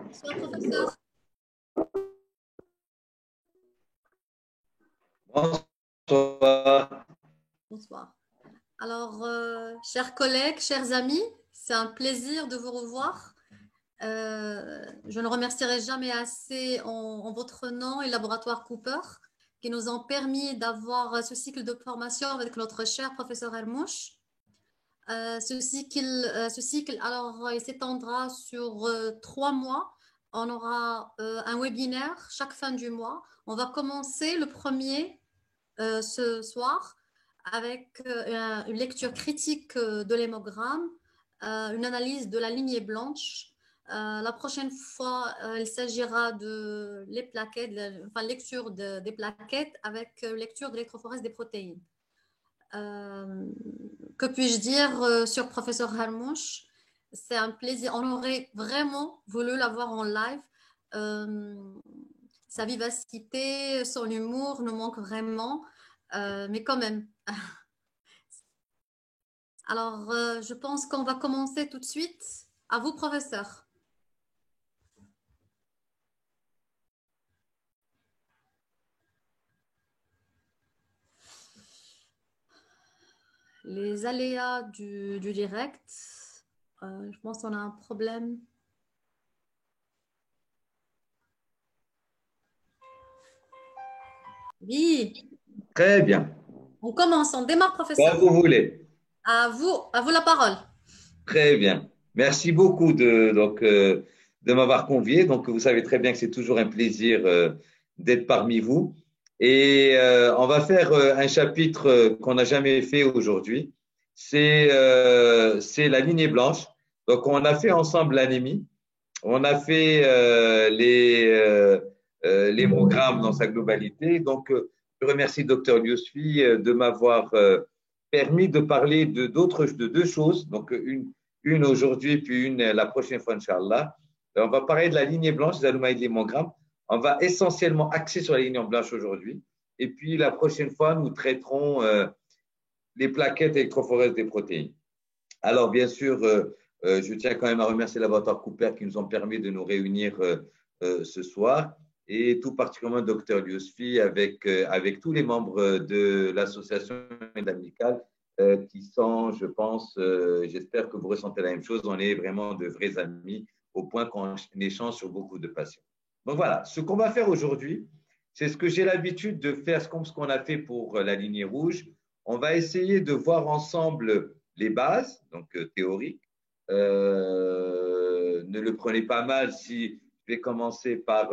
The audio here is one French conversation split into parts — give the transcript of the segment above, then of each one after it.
Bonsoir, professeur. Bonsoir. Bonsoir. Alors, chers collègues, chers amis, c'est un plaisir de vous revoir. Je ne remercierai jamais assez en votre nom et Laboratoire Cooper qui nous ont permis d'avoir ce cycle de formation avec notre cher professeur Hermouche. Ce cycle, alors, il s'étendra sur 3 mois. On aura un webinaire chaque fin du mois. On va commencer le premier ce soir avec une lecture critique de l'hémogramme, une analyse de la lignée blanche. La prochaine fois, il s'agira de les plaquettes, enfin lecture des plaquettes avec lecture de l'électrophorèse des protéines. Que puis-je dire sur professeur Hermouche? C'est un plaisir. On aurait vraiment voulu l'avoir en live. Euh, Sa vivacité, son humour nous manque vraiment, mais quand même. Alors, je pense qu'on va commencer tout de suite. À vous, professeur. Les aléas du direct. Je pense qu'on a un problème. Oui, Très bien. on commence, on démarre, Quand professeur. vous voulez. À vous la parole. Très bien. Merci beaucoup de m'avoir convié. Donc, vous savez très bien que c'est toujours un plaisir d'être parmi vous. Et on va faire un chapitre qu'on n'a jamais fait aujourd'hui. C'est la lignée blanche. Donc, on a fait ensemble l'anémie. On a fait l'hémogramme dans sa globalité. Donc, je remercie Dr Liosfi de m'avoir permis de parler de deux choses. Donc, une aujourd'hui, puis une la prochaine fois, Inch'Allah. On va parler de la lignée blanche, des aluminides de l'hémogramme. On va essentiellement axer sur la lignée blanche aujourd'hui. Et puis, la prochaine fois, nous traiterons les plaquettes électrophorèses des protéines. Alors, bien sûr, je tiens quand même à remercier le laboratoire Cooper qui nous ont permis de nous réunir ce soir et tout particulièrement Dr Liosfi avec tous les membres de l'association amicale qui sont, je pense, j'espère que vous ressentez la même chose, on est vraiment de vrais amis au point qu'on échange sur beaucoup de passions. Donc voilà, ce qu'on va faire aujourd'hui, c'est ce que j'ai l'habitude de faire comme ce qu'on a fait pour la lignée rouge. On va essayer de voir ensemble les bases, donc théoriques. Ne le prenez pas mal si je vais commencer par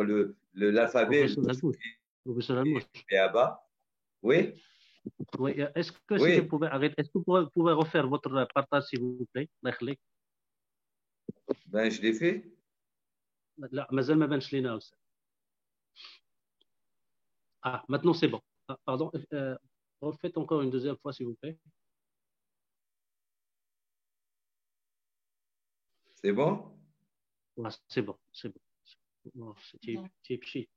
l'alphabet, Professeur Almouche, professeur Almouche. et à bas. Oui, Oui, est-ce que si je oui, pouvais arrêter, est-ce que vous pouvez refaire votre partage, s'il vous plaît? ben je l'ai fait. لا مازال ما بانش لينا أستاذ. Maintenant c'est bon. Pardon, refaites encore une deuxième fois, s'il vous plaît. C'est bon? C'est bon, c'est bon. تيمشي.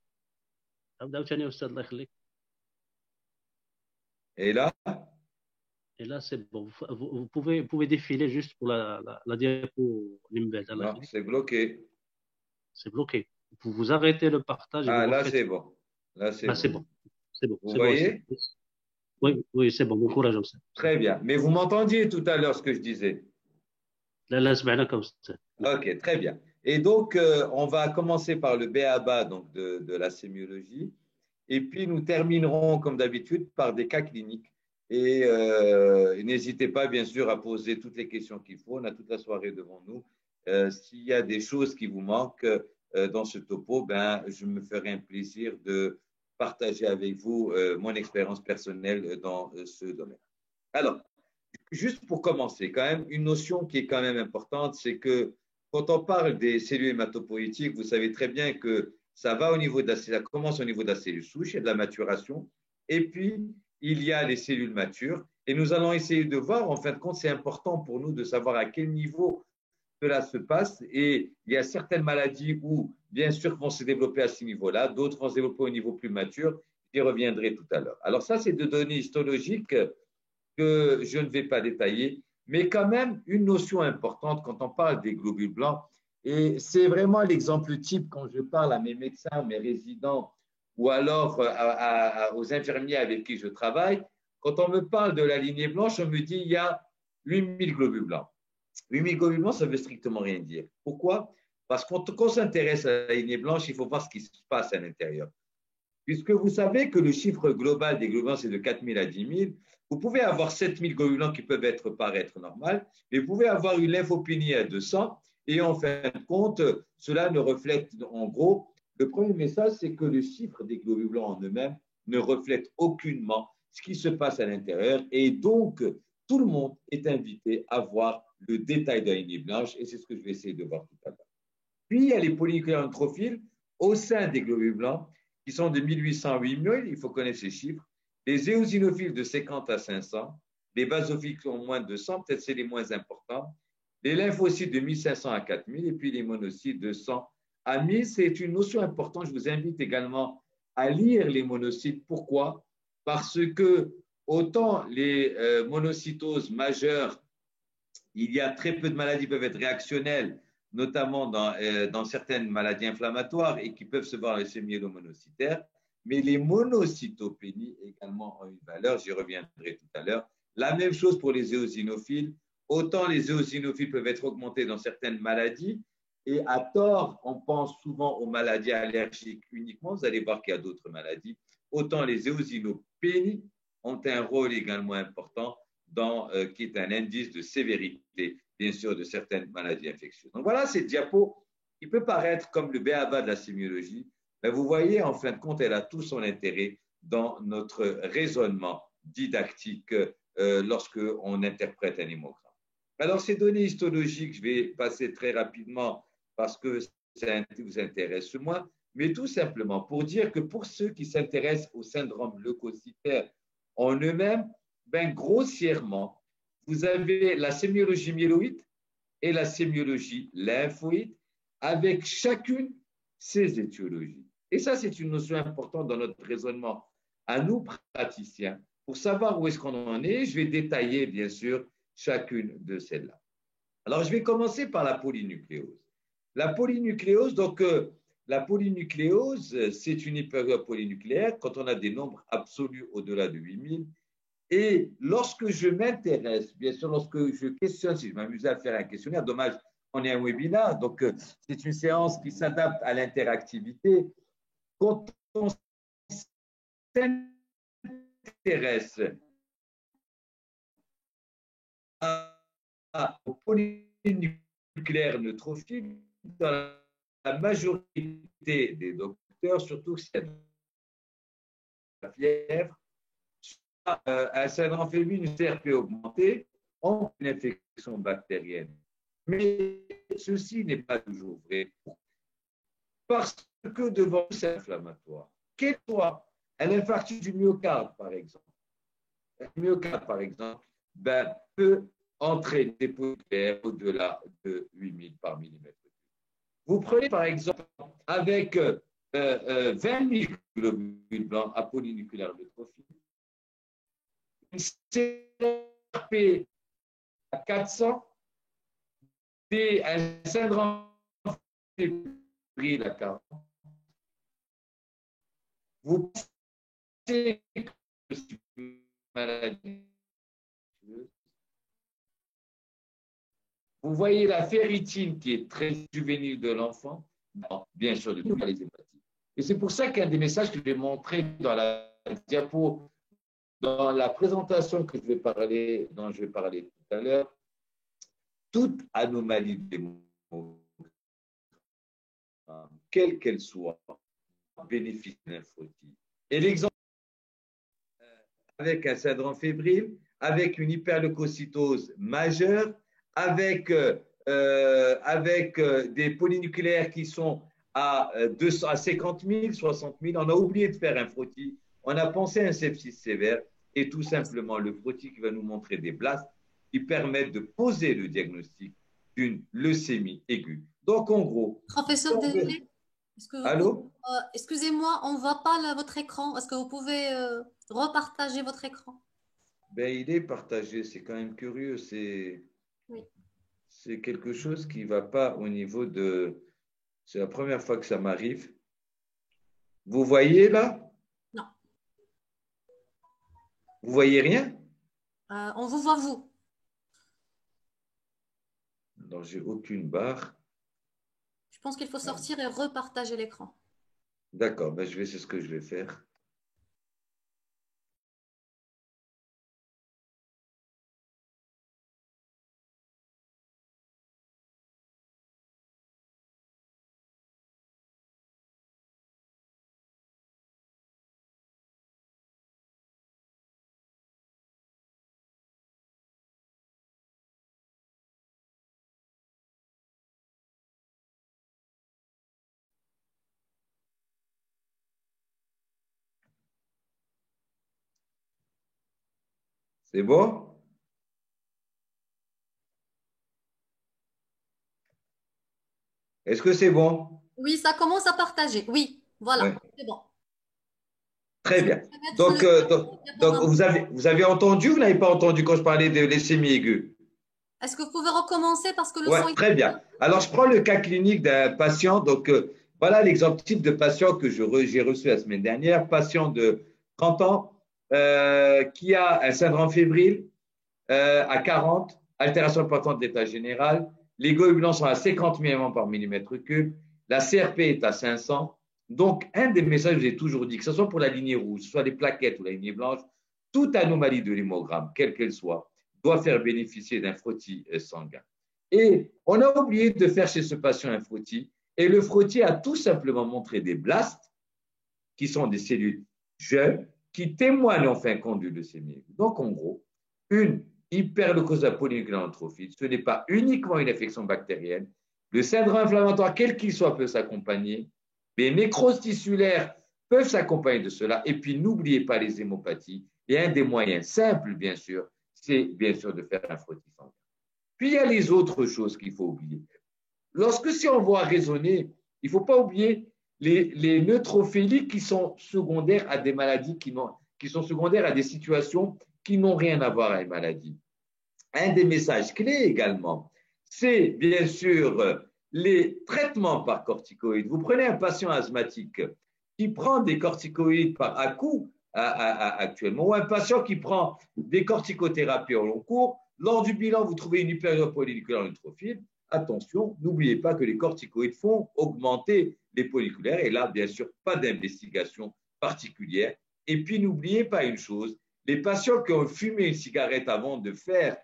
أبدأ ثاني أستاذ الله يخليك. Et là? Et là c'est bon. Vous pouvez défiler juste pour la diapo اللي من بعد الله Non, يخليك. c'est bloqué. C'est bloqué. Vous arrêtez le partage et Ah, vous là, refaites. c'est bon. Là, c'est C'est bon. bon. C'est bon. Vous C'est bon. voyez? Oui, c'est bon. Bon courage, Ustaz. Très bien. Mais vous m'entendiez tout à l'heure ce que je disais. لا سمعناك أستاذ. Ok, très bien. Et donc, on va commencer par le B.A.B.A. donc de la sémiologie. Et puis, nous terminerons, comme d'habitude, par des cas cliniques. Et n'hésitez pas, bien sûr, à poser toutes les questions qu'il faut. On a toute la soirée devant nous. S'il y a des choses qui vous manquent dans ce topo, ben, je me ferai un plaisir de partager avec vous mon expérience personnelle dans ce domaine. Alors, juste pour commencer, quand même, une notion qui est quand même importante, c'est que quand on parle des cellules hématopoïétiques, vous savez très bien que ça va au niveau de ça commence au niveau de la cellule souche, il y a de la maturation, et puis il y a les cellules matures, et nous allons essayer de voir, en fin de compte, c'est important pour nous de savoir à quel niveau cela se passe, et il y a certaines maladies où, bien sûr, vont se développer à ce niveau-là, d'autres vont se développer au niveau plus mature, j'y reviendrai tout à l'heure. Alors ça, c'est de données histologiques que je ne vais pas détailler, mais quand même une notion importante quand on parle des globules blancs, Et c'est vraiment l'exemple type quand je parle à mes médecins, mes résidents ou alors aux infirmiers avec qui je travaille. Quand on me parle de la lignée blanche, on me dit il y a 8000 globules blancs. 8000 globules blancs, ça ne veut strictement rien dire. Pourquoi? Parce qu'on s'intéresse à la lignée blanche, il faut voir ce qui se passe à l'intérieur. Puisque vous savez que le chiffre global des globules blancs, c'est de 4000 à 10 000, vous pouvez avoir 7000 globules blancs qui peuvent paraître normales, mais vous pouvez avoir une lymphopénie à 200, et en fin de compte, cela ne reflète, en gros, le premier message, c'est que le chiffre des globules blancs en eux-mêmes ne reflète aucunement ce qui se passe à l'intérieur, et donc, tout le monde est invité à voir le détail de la lignée blanche, et c'est ce que je vais essayer de voir tout à l'heure. Puis, il y a les polynucléaires neutrophiles au sein des globules blancs, qui sont de 1800 à 8000, il faut connaître ces chiffres, les éosinophiles de 50 à 500, les basophiles qui ont moins de 100, peut-être c'est les moins importants, les lymphocytes de 1500 à 4000, et puis les monocytes de 100 à 1000. C'est une notion importante. Je vous invite également à lire les monocytes. Pourquoi? Parce que autant les monocytoses majeures, il y a très peu de maladies qui peuvent être réactionnelles, notamment dans certaines maladies inflammatoires et qui peuvent se voir avec ces myélomonocytaires. Mais les monocytopénies également ont une valeur, j'y reviendrai tout à l'heure. La même chose pour les éosinophiles. Autant les éosinophiles peuvent être augmentés dans certaines maladies, et à tort, on pense souvent aux maladies allergiques uniquement. Vous allez voir qu'il y a d'autres maladies. Autant les éosinopénies ont un rôle également important qui est un indice de sévérité, bien sûr, de certaines maladies infectieuses. Donc voilà cette diapo qui peut paraître comme le b.a.-ba de la sémiologie, mais vous voyez, en fin de compte, elle a tout son intérêt dans notre raisonnement didactique lorsqu'on interprète un hémogramme. Alors, ces données histologiques, je vais passer très rapidement parce que ça vous intéresse moins, mais tout simplement pour dire que pour ceux qui s'intéressent au syndrome leucocytaire en eux-mêmes, ben, grossièrement, vous avez la sémiologie myéloïde et la sémiologie lymphoïde avec chacune ses étiologies. Et ça, c'est une notion importante dans notre raisonnement à nous, praticiens, pour savoir où est-ce qu'on en est. Je vais détailler, bien sûr, chacune de celles-là. Alors, je vais commencer par la polynucléose. La polynucléose, donc, la polynucléose, c'est une hypergame polynucléaire quand on a des nombres absolus au-delà de 8000. Et lorsque je m'intéresse, bien sûr, lorsque je questionne, si je m'amuse à faire un questionnaire, dommage, on est un webinaire, donc c'est une séance qui s'adapte à l'interactivité. Quand on s'intéresse aux polynucléaires neutrophiles, dans la majorité des docteurs, surtout s'il y a de la fièvre, un syndrome féminin, une CRP augmentée, ont une infection bactérienne. Mais ceci n'est pas toujours vrai. Parce que devant nous, c'est inflammatoire. Quel soit un infarctus du myocarde, par exemple, un myocarde, par exemple, ben, peut entraîner des polynucléaires au-delà de 8000 par millimètre. Vous prenez, par exemple, avec 20 000 globules blancs à polynucléaire neutrophile, une CRP à 400, un syndrome fébrile à 40. Vous pensez que c'est une maladie. Vous voyez la ferritine qui est très juvénile de l'enfant, bien sûr, de toutes les hépatites. Et c'est pour ça qu'un des messages que je vais montrer dans la diapo, dans la présentation dont je vais parler tout à l'heure, toute anomalie d'hémogramme, quelle qu'elle soit, bénéficie d'un lymphocyte. Et l'exemple avec un syndrome fébrile, avec une hyperleucocytose majeure, avec des polynucléaires qui sont à 50 000, 60 000. On a oublié de faire un frottis. On a pensé à un sepsis sévère et tout simplement le frottis qui va nous montrer des blastes qui permettent de poser le diagnostic d'une leucémie aiguë. Donc, en gros… Professeur, désolé. Allô? Excusez-moi, on ne voit pas votre écran. Est-ce que vous pouvez repartager votre écran? Ben, il est partagé, c'est quand même curieux. Oui. c'est quelque chose qui ne va pas au niveau de… C'est la première fois que ça m'arrive. Vous voyez là? Non. Vous voyez rien? On vous voit, vous. Non, j'ai aucune barre. Je pense qu'il faut sortir et repartager l'écran. D'accord, ben c'est ce que je vais faire. C'est bon? Est-ce que c'est bon? Oui, ça commence à partager. Oui, voilà, Oui. c'est bon. Très Si vous bien. pouvez mettre Donc, le diaporama. vous avez entendu ou vous n'avez pas entendu quand je parlais de leucémie aiguë? Est-ce que vous pouvez recommencer parce que le Oui, son est… très bien. Alors, je prends le cas clinique d'un patient. Donc, voilà l'exemple type de patient que j'ai reçu la semaine dernière. Patient de 30 ans qui a un syndrome fébrile à 40, altération importante de l'état général. Les globulins sont à 50 millimètres par millimètre cube. La CRP est à 500. Donc, un des messages que j'ai toujours dit, que ce soit pour la lignée rouge, soit les plaquettes ou la lignée blanche, toute anomalie de l'hémogramme, quelle qu'elle soit, doit faire bénéficier d'un frottis sanguin. Et on a oublié de faire chez ce patient un frottis. Et le frottis a tout simplement montré des blastes, qui sont des cellules jeunes, qui témoignent en fin de compte du leucémie. Donc, en gros, une hyperleucosa polynucléaire neutrophile, ce n'est pas uniquement une infection bactérienne. Le syndrome inflammatoire, quel qu'il soit, peut s'accompagner. Les nécroses tissulaires peuvent s'accompagner de cela. Et puis, n'oubliez pas les hémopathies. Et un des moyens simples, bien sûr, c'est bien sûr de faire un frottis sanguin. Puis, il y a les autres choses qu'il faut oublier. Lorsque, si on voit raisonner, il ne faut pas oublier les neutrophéliques qui sont secondaires à des maladies qui sont secondaires à des situations qui n'ont rien à voir avec une maladie. Un des messages clés également, c'est bien sûr les traitements par corticoïdes. Vous prenez un patient asthmatique qui prend des corticoïdes à coup actuellement, ou un patient qui prend des corticothérapies au long cours, lors du bilan, vous trouvez une hyperpolynucléaire neutrophile. Attention, n'oubliez pas que les corticoïdes font augmenter les polynucléaires et là, bien sûr, pas d'investigation particulière. Et puis, n'oubliez pas une chose, les patients qui ont fumé une cigarette avant de faire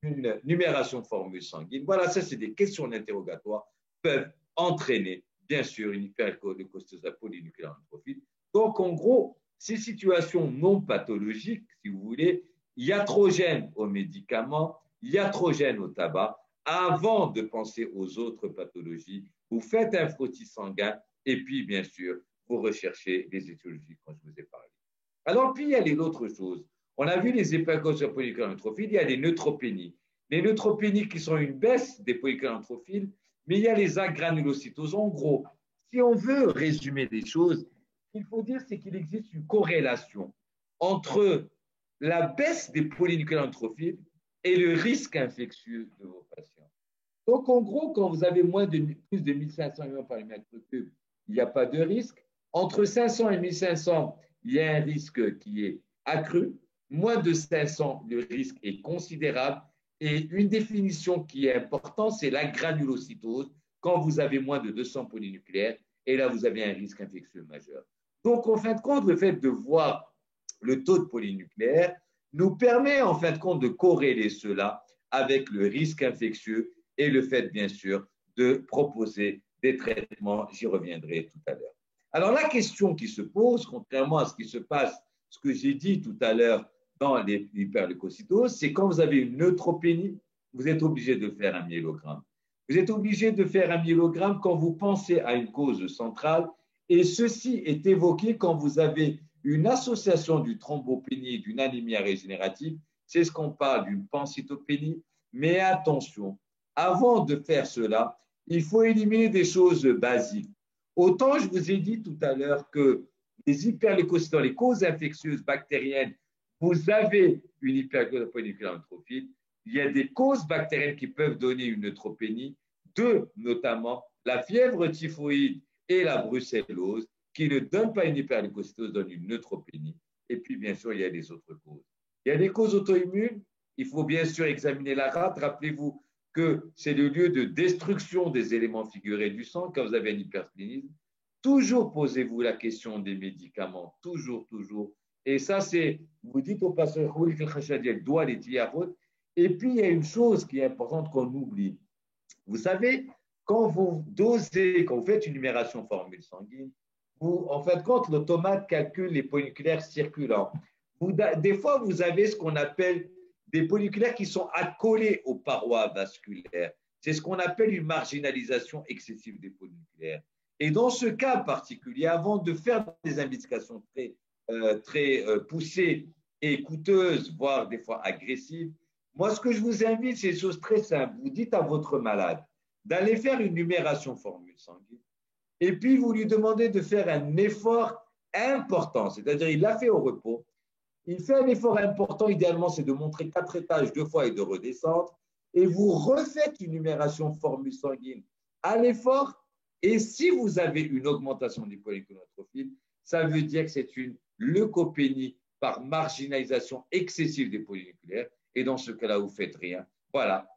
une numération de formule sanguine, voilà, ça, c'est des questions d'interrogatoire, peuvent entraîner, bien sûr, une hyperleucostase polynucléaire neutrophile. Donc, en gros, ces situations non pathologiques, si vous voulez, iatrogènes aux médicaments, iatrogènes au tabac, avant de penser aux autres pathologies, vous faites un frottis sanguin et puis, bien sûr, vous recherchez les étiologies dont je vous ai parlé. Alors, puis, il y a les autres choses. On a vu les hyperleucoses polynucléaires neutrophiles, il y a les neutropénies. Les neutropénies qui sont une baisse des polynucléaires neutrophiles, mais il y a les agranulocytoses. En gros, si on veut résumer les choses, ce qu'il faut dire, c'est qu'il existe une corrélation entre la baisse des polynucléaires neutrophiles et le risque infectieux de vos patients. Donc, en gros, quand vous avez plus de 1500 millions par mètre cube, il n'y a pas de risque. Entre 500 et 1500, il y a un risque qui est accru. Moins de 500, le risque est considérable. Et une définition qui est importante, c'est la granulocytose, quand vous avez moins de 200 polynucléaires, et là, vous avez un risque infectieux majeur. Donc, en fin de compte, le fait de voir le taux de polynucléaire nous permet, en fin de compte, de corréler cela avec le risque infectieux et le fait, bien sûr, de proposer des traitements. J'y reviendrai tout à l'heure. Alors, la question qui se pose, contrairement à ce qui se passe, ce que j'ai dit tout à l'heure dans l'hyperleucocytose, c'est quand vous avez une neutropénie, vous êtes obligé de faire un myélogramme. Vous êtes obligé de faire un myélogramme quand vous pensez à une cause centrale, et ceci est évoqué quand vous avez une association d'une thrombopénie et d'une anémie régénérative. C'est ce qu'on parle d'une pancytopénie. Mais attention, avant de faire cela, il faut éliminer des choses basiques. Autant je vous ai dit tout à l'heure que les hyperleucocytes, les causes infectieuses bactériennes, vous avez une hyperleucopolynucléaire neutrophile. il y a des causes bactériennes qui peuvent donner une neutropénie, deux notamment la fièvre typhoïde et la brucellose, qui ne donnent pas une hyperleucocytose, donnent une neutropénie. Et puis, bien sûr, il y a des autres causes. Il y a des causes auto-immunes. Il faut bien sûr examiner la rate. Rappelez-vous que c'est le lieu de destruction des éléments figurés du sang quand vous avez un hypersplénisme. Toujours posez-vous la question des médicaments. Toujours, toujours. Et ça, c'est, vous dites au patient, doit les diarrhées. Et puis, il y a une chose qui est importante qu'on oublie. Vous savez, quand vous dosez, quand vous faites une numération formule sanguine, vous, en fait, quand l'automate calcule les polynucléaires circulants, des fois, vous avez ce qu'on appelle des polynucléaires qui sont accolés aux parois vasculaires. C'est ce qu'on appelle une marginalisation excessive des polynucléaires. Et dans ce cas particulier, avant de faire des investigations très poussées et coûteuses, voire des fois agressives, moi, ce que je vous invite, c'est une chose très simple. Vous dites à votre malade d'aller faire une numération formule sanguine et puis vous lui demandez de faire un effort important, c'est-à-dire il l'a fait au repos, il fait un effort important, idéalement c'est de montrer 4 étages 2 fois et de redescendre, et vous refaites une numération formule sanguine à l'effort, et si vous avez une augmentation du polynucléotrophiles, ça veut dire que c'est une leucopénie par marginalisation excessive des polynucléaires, et dans ce cas-là, vous ne faites rien. Voilà,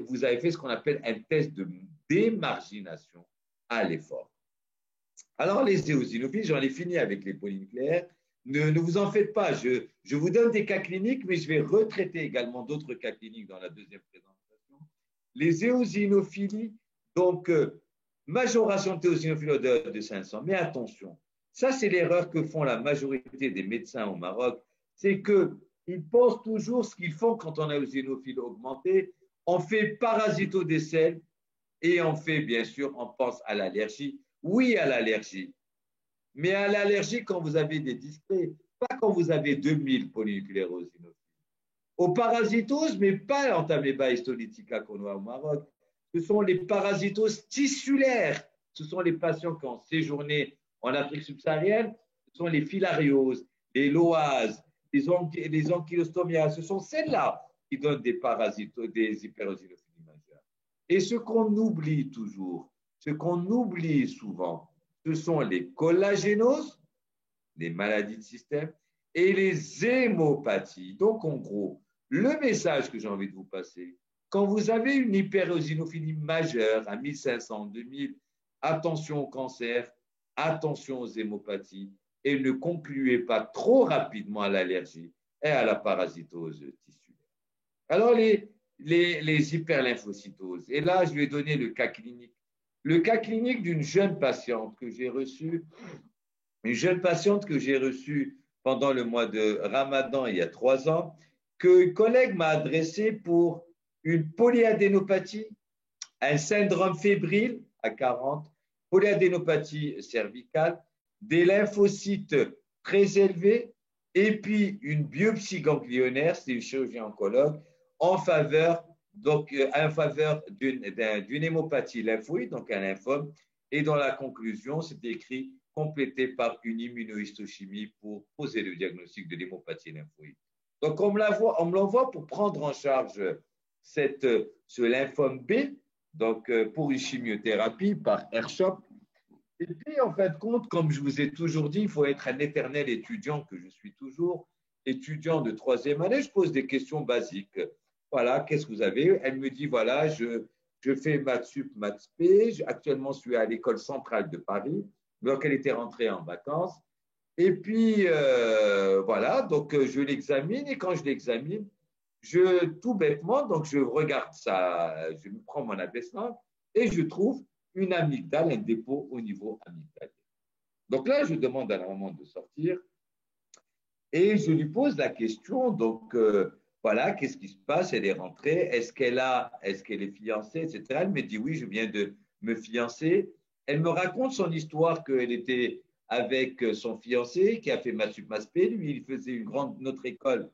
vous avez fait ce qu'on appelle un test de démargination à l'effort. Alors, les éosinophiles, j'en ai fini avec les polynucléaires. Ne vous en faites pas. Je vous donne des cas cliniques, mais je vais retraiter également d'autres cas cliniques dans la deuxième présentation. Les éosinophilies, donc, majoration de théosinophilie au-delà de 500. Mais attention, ça, c'est l'erreur que font la majorité des médecins au Maroc. C'est qu'ils pensent toujours ce qu'ils font quand on a éosinophilie augmentée. On fait parasitodécèle et on fait, bien sûr, on pense à l'allergie. Oui, à l'allergie. Mais à l'allergie, quand vous avez des discrets, pas quand vous avez 2000 polynucléaires éosinophiles. Aux parasitoses, mais pas l'Entamoeba histolytica qu'on voit au Maroc. Ce sont les parasitoses tissulaires. Ce sont les patients qui ont séjourné en Afrique subsaharienne. Ce sont les filarioses, les loases, les ankylostomias. Ce sont celles-là qui donnent des hyperéosinophilies majeures. Et ce qu'on oublie toujours, ce qu'on oublie souvent, ce sont les collagénoses, les maladies de système, et les hémopathies. Donc, en gros, le message que j'ai envie de vous passer, quand vous avez une hyperéosinophilie majeure à 1500, 2000, attention au cancer, attention aux hémopathies, et ne concluez pas trop rapidement à l'allergie et à la parasitose tissulaire. Alors, les hyperlymphocytoses. Et là, je vais donner le cas clinique. Le cas clinique d'une jeune patiente que j'ai reçue, une jeune patiente que j'ai reçue pendant le mois de Ramadan il y a 3 ans, qu'un collègue m'a adressé pour une polyadénopathie, un syndrome fébrile à 40, polyadénopathie cervicale, des lymphocytes très élevés et puis une biopsie ganglionnaire, c'est une chirurgie oncologue, en faveur d'une hémopathie lymphoïde, donc un lymphome, et dans la conclusion, c'est écrit complété par une immunohistochimie pour poser le diagnostic de l'hémopathie lymphoïde. Donc, on me l'envoie pour prendre en charge ce lymphome B, donc pour une chimiothérapie par AirShop. Et puis, en fin de compte, comme je vous ai toujours dit, il faut être un éternel étudiant, que je suis toujours, étudiant de 3e année. Je pose des questions basiques. Voilà, qu'est-ce que vous avez? Elle me dit, voilà, je fais maths sup, maths p. Actuellement, je suis à l'école centrale de Paris. Donc, elle était rentrée en vacances. Et puis, voilà, donc je l'examine. Et quand je l'examine, tout bêtement, donc je regarde ça, je me prends mon abaissement et je trouve une amygdale, un dépôt au niveau amygdalien. Donc là, je demande à la maman de sortir et je lui pose la question, donc voilà, qu'est-ce qui se passe? Elle est rentrée, est-ce qu'elle est fiancée, etc. Elle me dit oui, je viens de me fiancer. Elle me raconte son histoire qu'elle était avec son fiancé qui a fait maths sup maths p. Lui, il faisait une autre école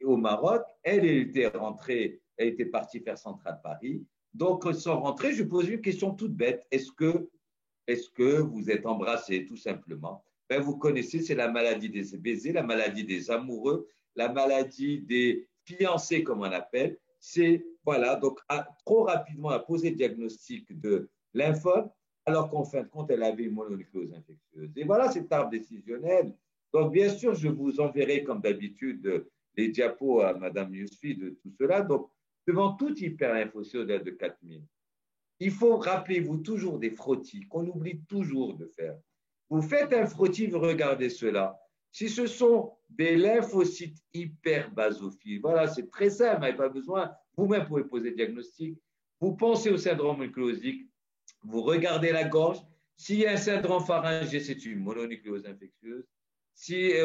au Maroc. Elle était rentrée, elle était partie faire Centrale Paris. Donc, sans rentrer, je pose une question toute bête. Est-ce que vous êtes embrassés, tout simplement? Ben, vous connaissez, c'est la maladie des baisers, la maladie des amoureux, la maladie des fiancés, comme on appelle. c'est, voilà, donc trop rapidement, à poser le diagnostic de lymphome, alors qu'en fin de compte, elle avait une mononucléose infectieuse. Et voilà cet arbre décisionnel. Donc, bien sûr, je vous enverrai, comme d'habitude, les diapos à Mme Yousfi de tout cela. Donc, devant toute hyperlymphocytose de 4000, il faut, rappelez-vous, toujours des frottis qu'on oublie toujours de faire. Vous faites un frottis, vous regardez cela. Si ce sont des lymphocytes hyperbasophiles, voilà, c'est très simple, vous n'avez pas besoin, vous-même pouvez poser le diagnostic. Vous pensez au syndrome nucléosique, vous regardez la gorge. S'il y a un syndrome pharyngé, c'est une mononucléose infectieuse.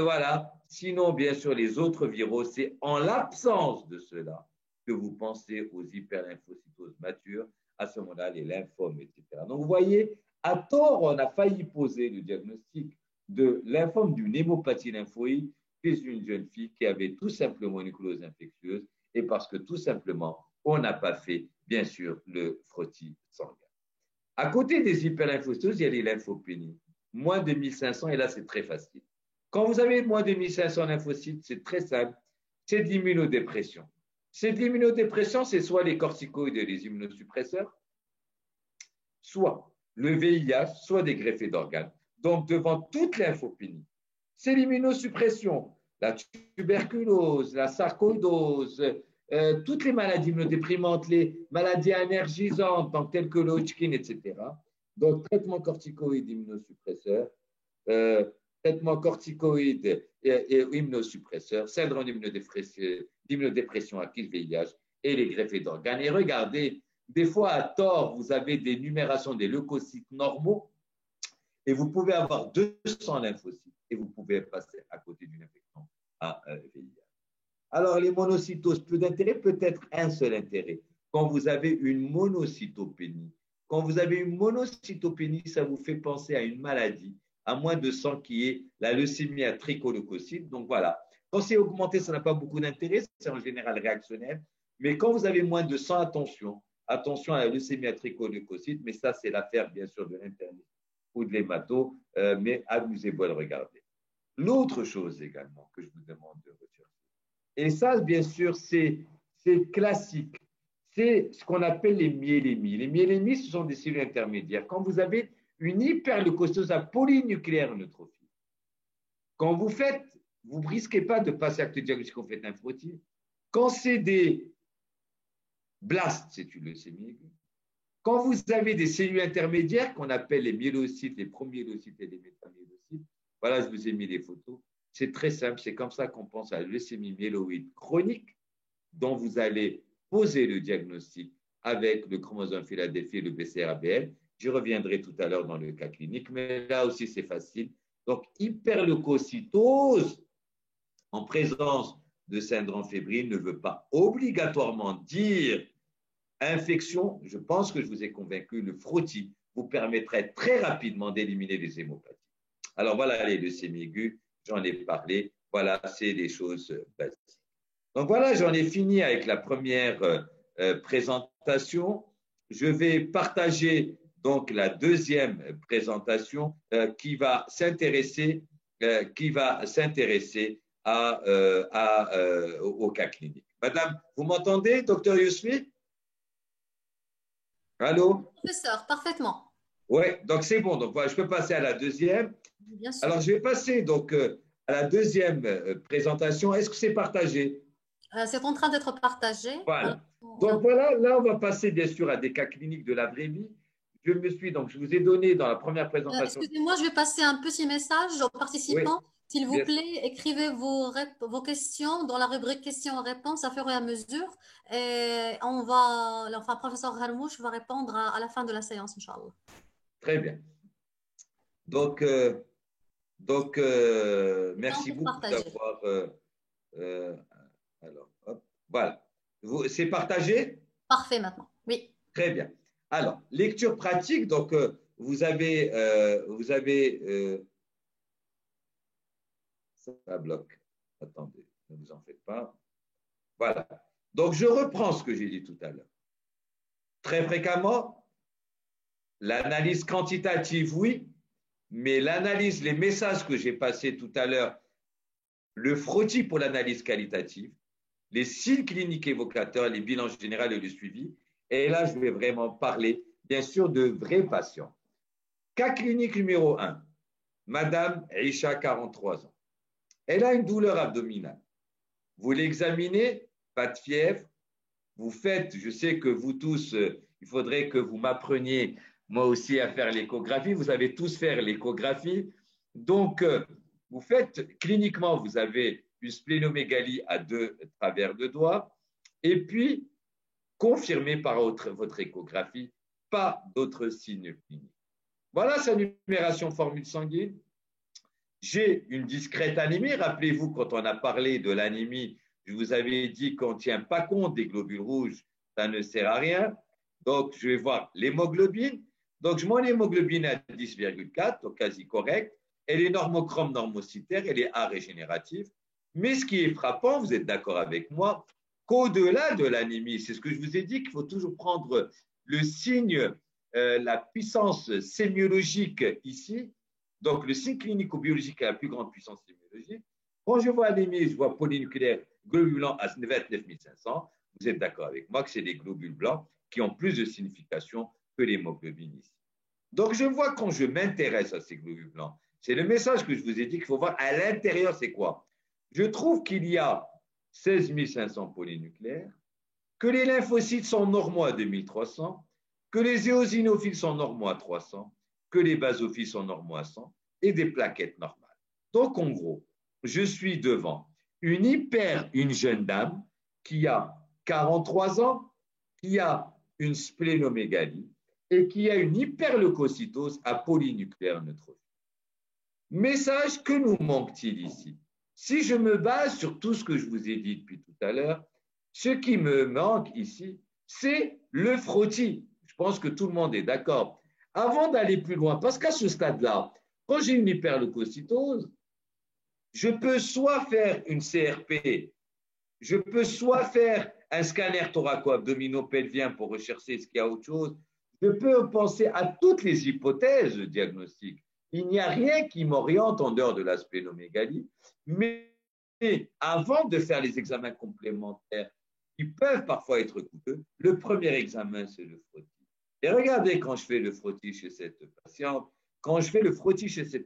Voilà. Sinon, bien sûr, les autres virus, c'est en l'absence de cela que vous pensez aux hyperlymphocytoses matures, à ce moment-là, les lymphomes, etc. Donc, vous voyez, à tort, on a failli poser le diagnostic de lymphome d'une hémopathie lymphoïde chez une jeune fille qui avait tout simplement une nucléose infectieuse et parce que tout simplement, on n'a pas fait, bien sûr, le frottis sanguin. À côté des hyperlymphocytoses, il y a les lymphopénies. Moins de 1500, et là, c'est très facile. Quand vous avez moins de 1500 lymphocytes, c'est très simple, c'est de l'immunodépression. C'est de l'immunodépression, c'est soit les corticoïdes et les immunosuppresseurs, soit le VIH, soit des greffés d'organes. Donc, devant toute lymphopénie, c'est l'immunosuppression, la tuberculose, la sarcoïdose, toutes les maladies immunodéprimantes, les maladies énergisantes, donc, telles que le Hodgkin, etc. Donc, traitement corticoïde, immunosuppresseur, traitement corticoïde et immunosuppresseur, syndrome d'immunodépression acquise, VIH et les greffés d'organes. Et regardez, des fois, à tort, vous avez des numérations des leucocytes normaux et vous pouvez avoir 200 lymphocytes et vous pouvez passer à côté d'une infection à VIH. Alors, les monocytoses, peu d'intérêt, peut-être un seul intérêt. Quand vous avez une monocytopénie, quand vous avez une monocytopénie, ça vous fait penser à une maladie à moins de 100 qui est la leucémie à tricoleucocytes. Donc voilà, quand c'est augmenté, ça n'a pas beaucoup d'intérêt, c'est en général réactionnel. Mais quand vous avez moins de 100, attention à la leucémie à tricoleucocytes, mais ça, c'est l'affaire, bien sûr, de l'interniste ou de l'hémato, mais amusez-vous à le regarder. L'autre chose également que je vous demande de rechercher, et ça, bien sûr, c'est classique, c'est ce qu'on appelle les myélémies. Les myélémies, ce sont des cellules intermédiaires. Quand vous avez une hyperleucocytose à polynucléaire neutrophile, quand vous ne risquez pas de passer acte diagnostic, vous faites un frottis. Quand c'est des blastes, c'est une leucémie aiguë. Quand vous avez des cellules intermédiaires qu'on appelle les myélocytes, les promyélocytes et les métamyélocytes, voilà, je vous ai mis les photos. C'est très simple, c'est comme ça qu'on pense à la leucémie myéloïde chronique, dont vous allez poser le diagnostic avec le chromosome Philadelphie et le BCR-ABL. Je reviendrai tout à l'heure dans le cas clinique, mais là aussi c'est facile. Donc, hyperleucocytose en présence de syndrome fébrile ne veut pas obligatoirement dire infection. Je pense que je vous ai convaincu, le frottis vous permettrait très rapidement d'éliminer les hémopathies. Alors voilà les leucémies aiguës, j'en ai parlé. Voilà, c'est des choses basiques. Donc voilà, j'en ai fini avec la première présentation. Je vais partager donc la deuxième présentation qui va s'intéresser au cas clinique. Madame, vous m'entendez, docteur Yousfi? Allô? Professeur, parfaitement. Oui, donc c'est bon. Donc voilà, je peux passer à la deuxième. Bien sûr. Alors, je vais passer donc à la deuxième présentation. Est-ce que c'est partagé? C'est en train d'être partagé. Voilà. Donc voilà, là, on va passer bien sûr à des cas cliniques de la vraie vie. Je vous ai donné dans la première présentation. Excusez-moi, je vais passer un petit message aux participants. Oui, S'il vous plaît, écrivez vos questions dans la rubrique questions-réponses à fur et à mesure. Et enfin, professeur Harmouche va répondre à la fin de la séance, Inch'Allah. Très bien. Donc merci beaucoup d'avoir. Alors, hop, voilà. C'est partagé? Parfait maintenant. Oui. Très bien. Alors, lecture pratique. Donc, vous avez ça bloque. Attendez, ne vous en faites pas. Voilà. Donc, je reprends ce que j'ai dit tout à l'heure. Très fréquemment, l'analyse quantitative, oui, mais l'analyse, les messages que j'ai passés tout à l'heure, le frottis pour l'analyse qualitative, les signes cliniques évocateurs, les bilans généraux et le suivi. Et là, je vais vraiment parler, bien sûr, de vrais patients. Cas clinique numéro 1, Madame Aïcha, 43 ans. Elle a une douleur abdominale. Vous l'examinez, pas de fièvre. Vous faites, je sais que vous tous, il faudrait que vous m'appreniez, moi aussi, à faire l'échographie. Vous savez tous faire l'échographie. Donc, vous faites, cliniquement, vous avez une splénomégalie à 2 travers de doigts. Et puis, confirmé par votre échographie, pas d'autres signes cliniques. Voilà sa numération formule sanguine. J'ai une discrète anémie. Rappelez-vous, quand on a parlé de l'anémie, je vous avais dit qu'on ne tient pas compte des globules rouges, ça ne sert à rien. Donc, je vais voir l'hémoglobine. Donc, mon hémoglobine est à 10,4, donc quasi correct. Elle est normochrome normocytaire, elle est A régénérative. Mais ce qui est frappant, vous êtes d'accord avec moi, qu'au-delà de l'anémie, c'est ce que je vous ai dit, qu'il faut toujours prendre le signe, la puissance sémiologique ici. Donc, le signe clinico-biologique a la plus grande puissance sémiologique. Quand je vois anémie, je vois polynucléaire, globules blancs à 29500. Vous êtes d'accord avec moi que c'est des globules blancs qui ont plus de signification que l'hémoglobine ici. Donc, je vois quand je m'intéresse à ces globules blancs, c'est le message que je vous ai dit qu'il faut voir à l'intérieur, c'est quoi? Je trouve qu'il y a 16 500 polynucléaires, que les lymphocytes sont normaux à 2300, que les éosinophiles sont normaux à 300, que les basophiles sont normaux à 100 et des plaquettes normales. Donc, en gros, je suis devant une jeune dame qui a 43 ans, qui a une splénomégalie et qui a une hyperleucocytose à polynucléaire neutrophile. Message, que nous manque-t-il ici? Si je me base sur tout ce que je vous ai dit depuis tout à l'heure, ce qui me manque ici, c'est le frottis. Je pense que tout le monde est d'accord. Avant d'aller plus loin, parce qu'à ce stade-là, quand j'ai une hyperleucocytose, je peux soit faire une CRP, je peux soit faire un scanner thoraco-abdominopelvien pour rechercher ce qu'il y a autre chose, je peux penser à toutes les hypothèses de diagnostic. Il n'y a rien qui m'oriente en dehors de la splénomégalie, mais avant de faire les examens complémentaires qui peuvent parfois être coûteux, le premier examen, c'est le frottis. Et regardez, quand je fais le frottis chez cette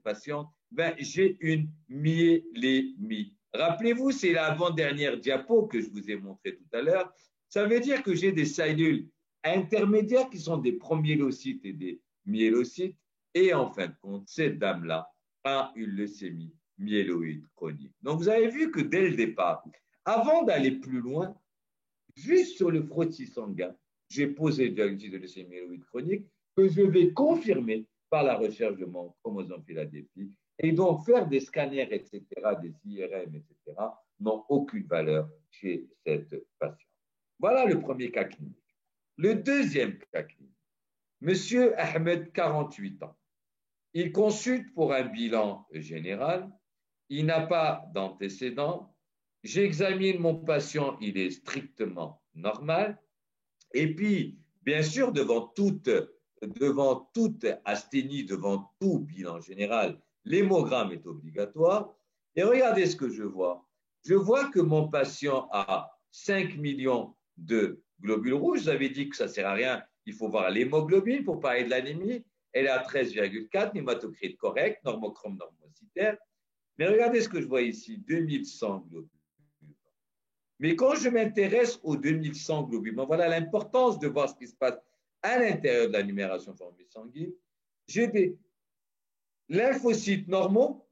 patiente, j'ai une myélémie. Rappelez-vous, c'est l'avant-dernière diapo que je vous ai montré tout à l'heure. Ça veut dire que j'ai des cellules intermédiaires qui sont des promyélocytes et des myélocytes. Et en fin de compte, cette dame-là a une leucémie myéloïde chronique. Donc, vous avez vu que dès le départ, avant d'aller plus loin, juste sur le frottis sanguin, j'ai posé le diagnostic de leucémie myéloïde chronique que je vais confirmer par la recherche de mon chromosome Philadelphie. Et donc, faire des scanners, etc., des IRM, etc., n'ont aucune valeur chez cette patiente. Voilà le premier cas clinique. Le deuxième cas clinique, Monsieur Ahmed, 48 ans. Il consulte pour un bilan général. Il n'a pas d'antécédents. J'examine mon patient, il est strictement normal. Et puis, bien sûr, devant toute asthénie, devant tout bilan général, l'hémogramme est obligatoire. Et regardez ce que je vois. Je vois que mon patient a 5 millions de globules rouges. Vous avez dit que ça ne sert à rien. Il faut voir l'hémoglobine pour parler de l'anémie. Elle est à 13,4, hématocrite correct, normochrome normocytaire. Mais regardez ce que je vois ici, 2100 globules. Mais quand je m'intéresse aux 2100 globules, voilà l'importance de voir ce qui se passe à l'intérieur de la numération formule sanguine. J'ai des lymphocytes normaux,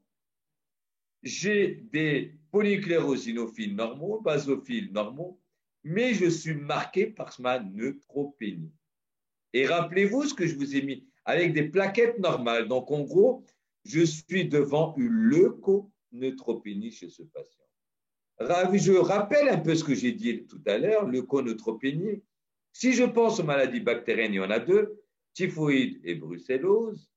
j'ai des polynucléosinophiles normaux, basophiles normaux, mais je suis marqué par ma neutropénie. Et rappelez-vous ce que je vous ai mis avec des plaquettes normales. Donc, en gros, je suis devant une leuconeutropénie chez ce patient. Je rappelle un peu ce que j'ai dit tout à l'heure, leuconeutropénie. Si je pense aux maladies bactériennes, il y en a deux, typhoïde et brucellose.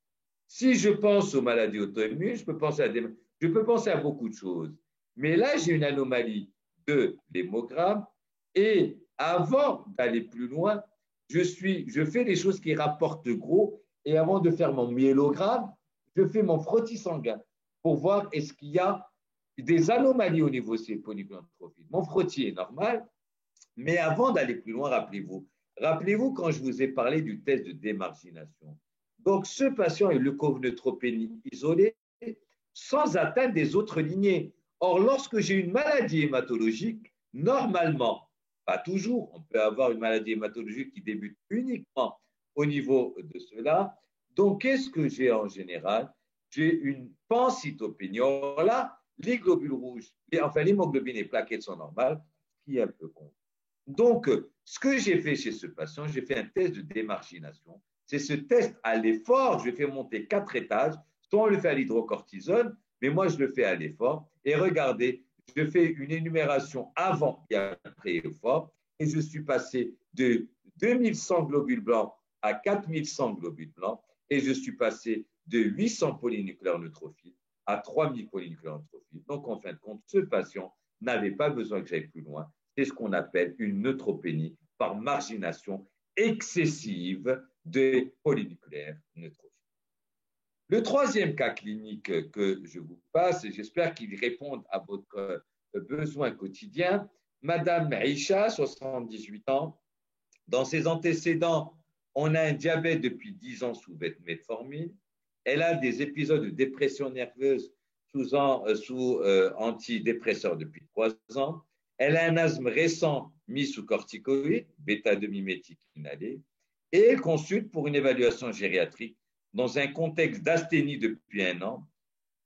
Si je pense aux maladies auto-immunes, je peux penser à beaucoup de choses. Mais là, j'ai une anomalie de l'hémogramme. Et avant d'aller plus loin, je fais des choses qui rapportent gros. Et avant de faire mon myélogramme, je fais mon frottis sanguin pour voir est-ce qu'il y a des anomalies au niveau de ces polynucléons trophiques. Mon frottis est normal, mais avant d'aller plus loin, rappelez-vous quand je vous ai parlé du test de démargination. Donc, ce patient a une leuconeutropénie isolée sans atteinte des autres lignées. Or, lorsque j'ai une maladie hématologique, normalement, pas toujours, on peut avoir une maladie hématologique qui débute uniquement au niveau de cela. Donc, qu'est-ce que j'ai en général? J'ai une pancytopénie. Or là, les globules rouges, enfin l'hémoglobine et les plaquettes sont normales, ce qui est un peu con. Donc, ce que j'ai fait chez ce patient, j'ai fait un test de démargination. C'est ce test à l'effort, je fais monter 4 étages, soit on le fait à l'hydrocortisone, mais moi je le fais à l'effort. Et regardez, je fais une énumération avant et après effort, et je suis passé de 2100 globules blancs à 4100 globules blancs, et je suis passé de 800 polynucléaires neutrophiles à 3000 polynucléaires neutrophiles. Donc, en fin de compte, ce patient n'avait pas besoin que j'aille plus loin. C'est ce qu'on appelle une neutropénie par margination excessive des polynucléaires neutrophiles. Le troisième cas clinique que je vous passe, et j'espère qu'il répond à votre besoin quotidien, Madame Aïcha, 78 ans, dans ses antécédents, on a un diabète depuis 10 ans sous metformine. Elle a des épisodes de dépression nerveuse sous antidépresseurs depuis 3 ans. Elle a un asthme récent mis sous corticoïdes, bêta-2-mimétique inhalé, et elle consulte pour une évaluation gériatrique dans un contexte d'asthénie depuis 1 an,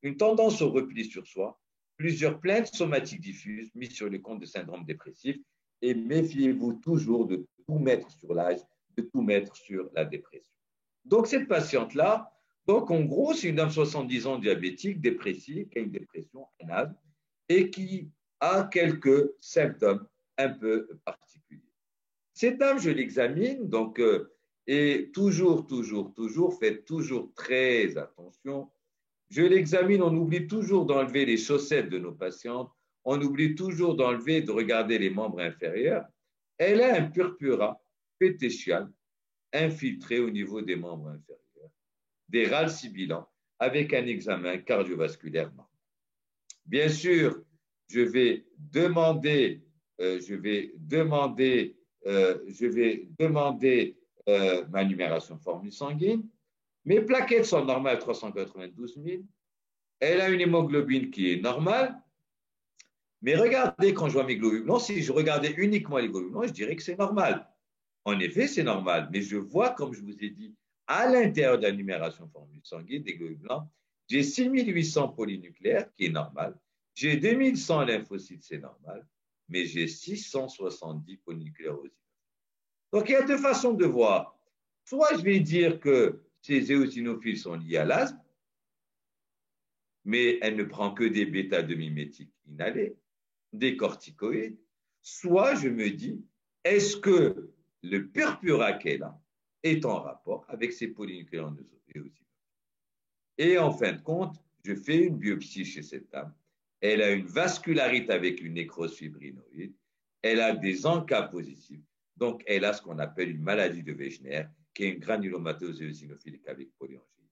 une tendance au repli sur soi, plusieurs plaintes somatiques diffuses mises sur le compte de syndrome dépressif, et méfiez-vous toujours de tout mettre sur l'âge, de tout mettre sur la dépression. Donc, cette patiente-là, donc en gros, c'est une dame de 70 ans diabétique, dépressive, qui a une dépression, un asthme, et qui a quelques symptômes un peu particuliers. Cette dame, je l'examine, donc, et toujours, faites toujours très attention. Je l'examine, on oublie toujours d'enlever les chaussettes de nos patientes, on oublie toujours d'enlever, de regarder les membres inférieurs. Elle a un purpura pétéchial infiltré au niveau des membres inférieurs, des râles sibilants, avec un examen cardiovasculaire normal. Bien sûr, je vais demander ma numération formule sanguine. Mes plaquettes sont normales, 392 000. Elle a une hémoglobine qui est normale. Mais regardez, quand je vois mes globules blancs, si je regardais uniquement les globules blancs, je dirais que c'est normal. En effet, c'est normal. Mais je vois, comme je vous ai dit, à l'intérieur de la numération formule sanguine des globules blancs, j'ai 6800 polynucléaires, qui est normal. J'ai 2100 lymphocytes, c'est normal. Mais j'ai 670 polynucléaires éosinophiles. Donc, il y a 2 façons de voir. Soit je vais dire que ces éosinophiles sont liés à l'asthme, mais elle ne prend que des bêta-2-mimétiques inhalés, des corticoïdes. Soit je me dis, est-ce que le purpura qu'elle a est en rapport avec ces polynucléaires éosinophiles? Et en fin de compte, je fais une biopsie chez cette dame. Elle a une vascularite avec une nécrose fibrinoïde. Elle a des ANCA positifs. Donc, elle a ce qu'on appelle une maladie de Wegener, qui est une granulomatose éosinophilique avec polyangine.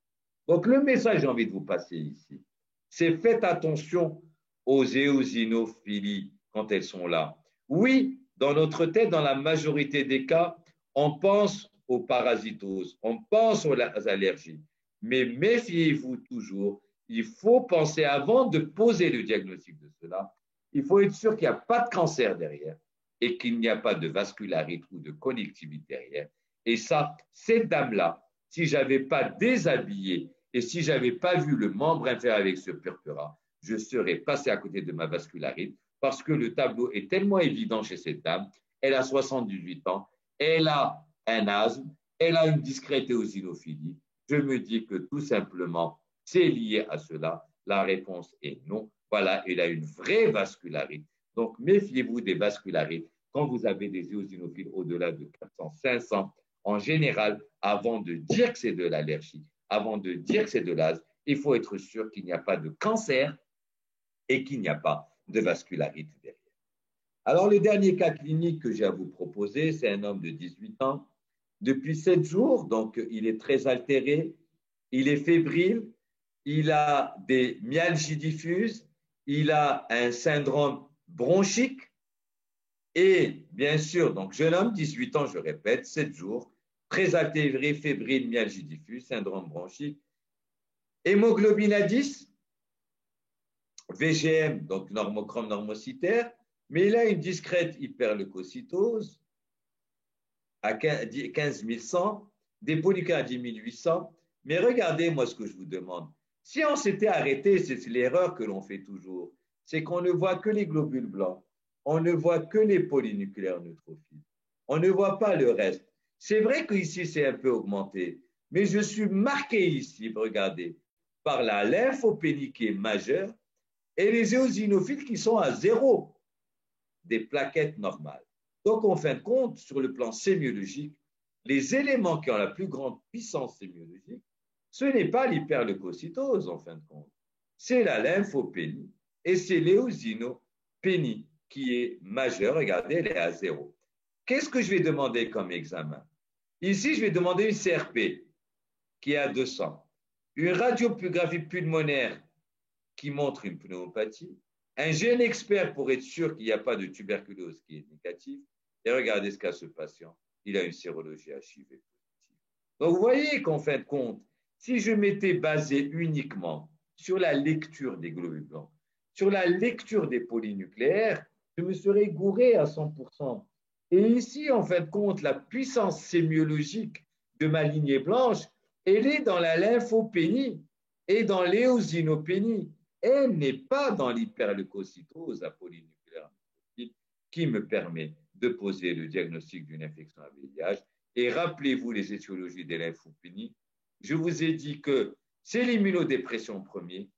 Donc, le message que j'ai envie de vous passer ici, c'est faites attention aux éosinophilies quand elles sont là. Oui, dans notre tête, dans la majorité des cas, on pense aux parasitoses, on pense aux allergies. Mais méfiez-vous toujours, il faut penser avant de poser le diagnostic de cela, il faut être sûr qu'il n'y a pas de cancer derrière et qu'il n'y a pas de vascularite ou de connectivité derrière. Et ça, cette dame-là, si je n'avais pas déshabillé et si je n'avais pas vu le membre inférieur avec ce purpura, je serais passé à côté de ma vascularite parce que le tableau est tellement évident chez cette dame. Elle a 78 ans, elle a un asthme, elle a une discrète éosinophilie. Je me dis que tout simplement, c'est lié à cela. La réponse est non. Voilà, elle a une vraie vascularite. Donc, méfiez-vous des vascularites quand vous avez des éosinophiles au-delà de 400, 500. En général, avant de dire que c'est de l'allergie, avant de dire que c'est de l'asthme, il faut être sûr qu'il n'y a pas de cancer et qu'il n'y a pas de vascularite derrière. Alors, le dernier cas clinique que j'ai à vous proposer, c'est un homme de 18 ans. Depuis 7 jours, donc il est très altéré, il est fébrile, il a des myalgies diffuses, il a un syndrome bronchique et bien sûr, donc jeune homme, 18 ans, je répète, 7 jours, très altéré, fébrile, myalgie diffuse, syndrome bronchique, hémoglobine à 10, VGM, donc normochrome normocytaire, mais il a une discrète hyperleucocytose à 15 100, des polycardies 1800. Mais regardez, moi, ce que je vous demande. Si on s'était arrêté, c'est l'erreur que l'on fait toujours, c'est qu'on ne voit que les globules blancs, on ne voit que les polynucléaires neutrophiles, on ne voit pas le reste. C'est vrai qu'ici, c'est un peu augmenté, mais je suis marqué ici, regardez, par la lymphopénie qui est majeure et les éosinophiles qui sont à 0, des plaquettes normales. Donc, en fin de compte, sur le plan sémiologique, les éléments qui ont la plus grande puissance sémiologique, ce n'est pas l'hyperleucocytose, en fin de compte. C'est la lymphopénie et c'est l'éosinopénie qui est majeure. Regardez, elle est à 0. Qu'est-ce que je vais demander comme examen? Ici, je vais demander une CRP qui est à 200, une radiographie pulmonaire qui montre une pneumopathie, un gène expert pour être sûr qu'il n'y a pas de tuberculose qui est négatif. Et regardez ce qu'a ce patient. Il a une sérologie HIV positive. Donc, vous voyez qu'en fin de compte, si je m'étais basé uniquement sur la lecture des globules blancs, sur la lecture des polynucléaires, je me serais gouré à 100%. Et ici, en fin de compte, la puissance sémiologique de ma lignée blanche, elle est dans la lymphopénie et dans l'éosinopénie. Elle n'est pas dans l'hyperleucocytose à polynucléaire qui me permet de poser le diagnostic d'une infection à VIH. Et rappelez-vous les étiologies des lymphopénies. Je vous ai dit que c'est l'immunodépression premier,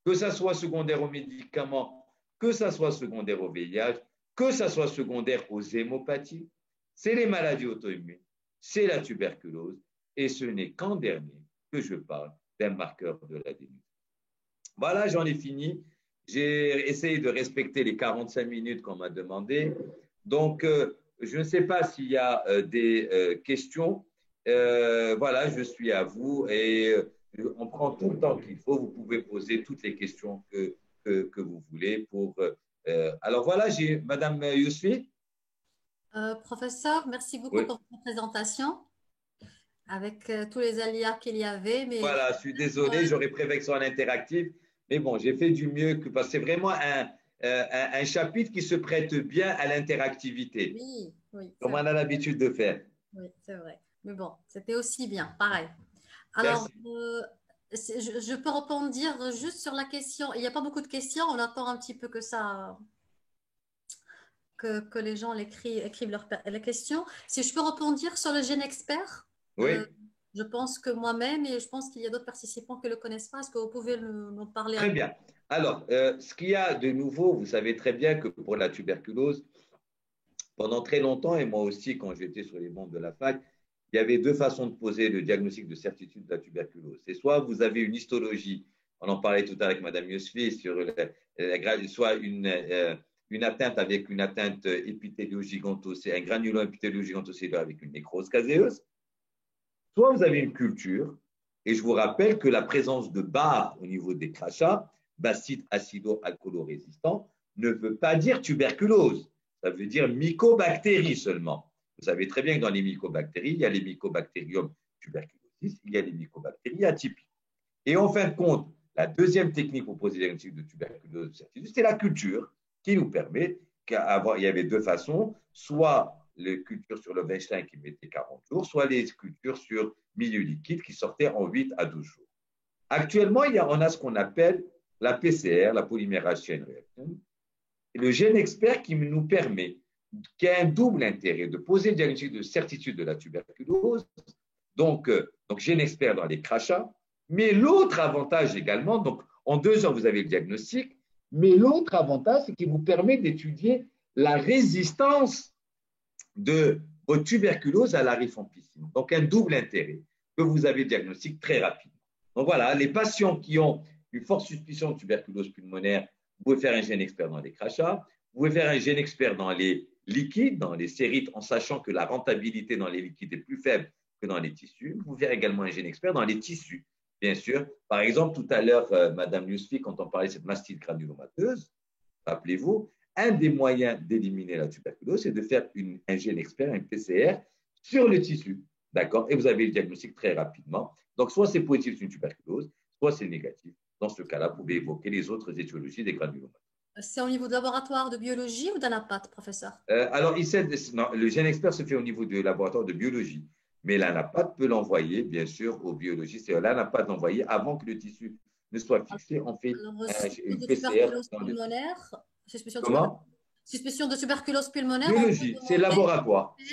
que ça soit secondaire aux médicaments, que ça soit secondaire au VIH, que ça soit secondaire aux hémopathies, c'est les maladies auto-immunes, c'est la tuberculose, et ce n'est qu'en dernier que je parle d'un marqueur de l'adénose. Voilà, j'en ai fini. J'ai essayé de respecter les 45 minutes qu'on m'a demandé. Donc, je ne sais pas s'il y a des questions. Voilà, je suis à vous et on prend tout le temps qu'il faut. Vous pouvez poser toutes les questions que vous voulez. Alors voilà, j'ai Madame Yousfi. Professeur, merci beaucoup Oui. pour votre présentation avec tous les aléas qu'il y avait. Mais voilà, je suis désolé, j'aurais préféré que ce soit un interactif. Mais bon, j'ai fait du mieux parce que c'est vraiment un chapitre qui se prête bien à l'interactivité, oui, oui, comme on a l'habitude de faire. oui, c'est vrai. Mais bon, c'était aussi bien, pareil. Alors, je peux rebondir juste sur la question. Il n'y a pas beaucoup de questions, on attend un petit peu que ça, que les gens écrivent les questions. Si je peux rebondir sur le gène expert, Oui. je pense que moi-même et je pense qu'il y a d'autres participants qui ne le connaissent pas. Est-ce que vous pouvez nous parler Très bien. Alors, ce qu'il y a de nouveau, vous savez très bien que pour la tuberculose, pendant très longtemps, et moi aussi quand j'étais sur les bancs de la fac, il y avait deux façons de poser le diagnostic de certitude de la tuberculose. C'est soit vous avez une histologie, on en parlait tout à l'heure avec Mme Yosfi, sur soit une atteinte avec une atteinte épithéliogigantocellulaire, un granulome épithéliogigantocellulaire avec une nécrose caséeuse, soit vous avez une culture, et je vous rappelle que la présence de barres au niveau des crachats, bacilles acido-alcoolo-résistants, ne veut pas dire tuberculose, ça veut dire mycobactéries seulement. Vous savez très bien que dans les mycobactéries, il y a les Mycobacterium tuberculosis, il y a les mycobactéries atypiques. Et en fin de compte, la deuxième technique pour poser le diagnostic de tuberculose, c'est la culture qui nous permet il y avait deux façons, soit les cultures sur le Weinstein qui mettaient 40 jours, soit les cultures sur milieu liquide qui sortaient en 8 à 12 jours. Actuellement, on a ce qu'on appelle la PCR, la polymérase chain reaction, le gène expert qui nous permet, qui a un double intérêt de poser le diagnostic de certitude de la tuberculose, donc gène expert dans les crachats, mais l'autre avantage également, donc en 2 heures vous avez le diagnostic, mais l'autre avantage c'est qu'il vous permet d'étudier la résistance de votre tuberculose à la rifampicine. Donc un double intérêt que vous avez le diagnostic très rapide. Donc voilà, les patients qui ont une forte suspicion de tuberculose pulmonaire, vous pouvez faire un gène expert dans les crachats, vous pouvez faire un gène expert dans les liquides, dans les sérites, en sachant que la rentabilité dans les liquides est plus faible que dans les tissus. Vous pouvez faire également un gène expert dans les tissus, bien sûr. Par exemple, tout à l'heure, Madame Yousfi, quand on parlait de cette mastite granulomateuse, rappelez-vous, un des moyens d'éliminer la tuberculose, c'est de faire un gène expert, un PCR, sur le tissu. D'accord? Et vous avez le diagnostic très rapidement. Donc, soit c'est positif, c'est une tuberculose, soit c'est négatif. Dans ce cas-là, vous pouvez évoquer les autres étiologies des granulomateuses. C'est au niveau de laboratoire de biologie ou d'anapathe, professeur? Alors, non, le gène expert se fait au niveau du laboratoire de biologie. Mais l'anapathe peut l'envoyer, bien sûr, au biologiste. C'est l'anapathe l'envoyer avant que le tissu ne soit fixé. On fait Alors, suspicion une de PCR tuberculose dans le tissu. pulmonaire, Comment? suspicion de tuberculose pulmonaire, on peut Biologie, c'est demander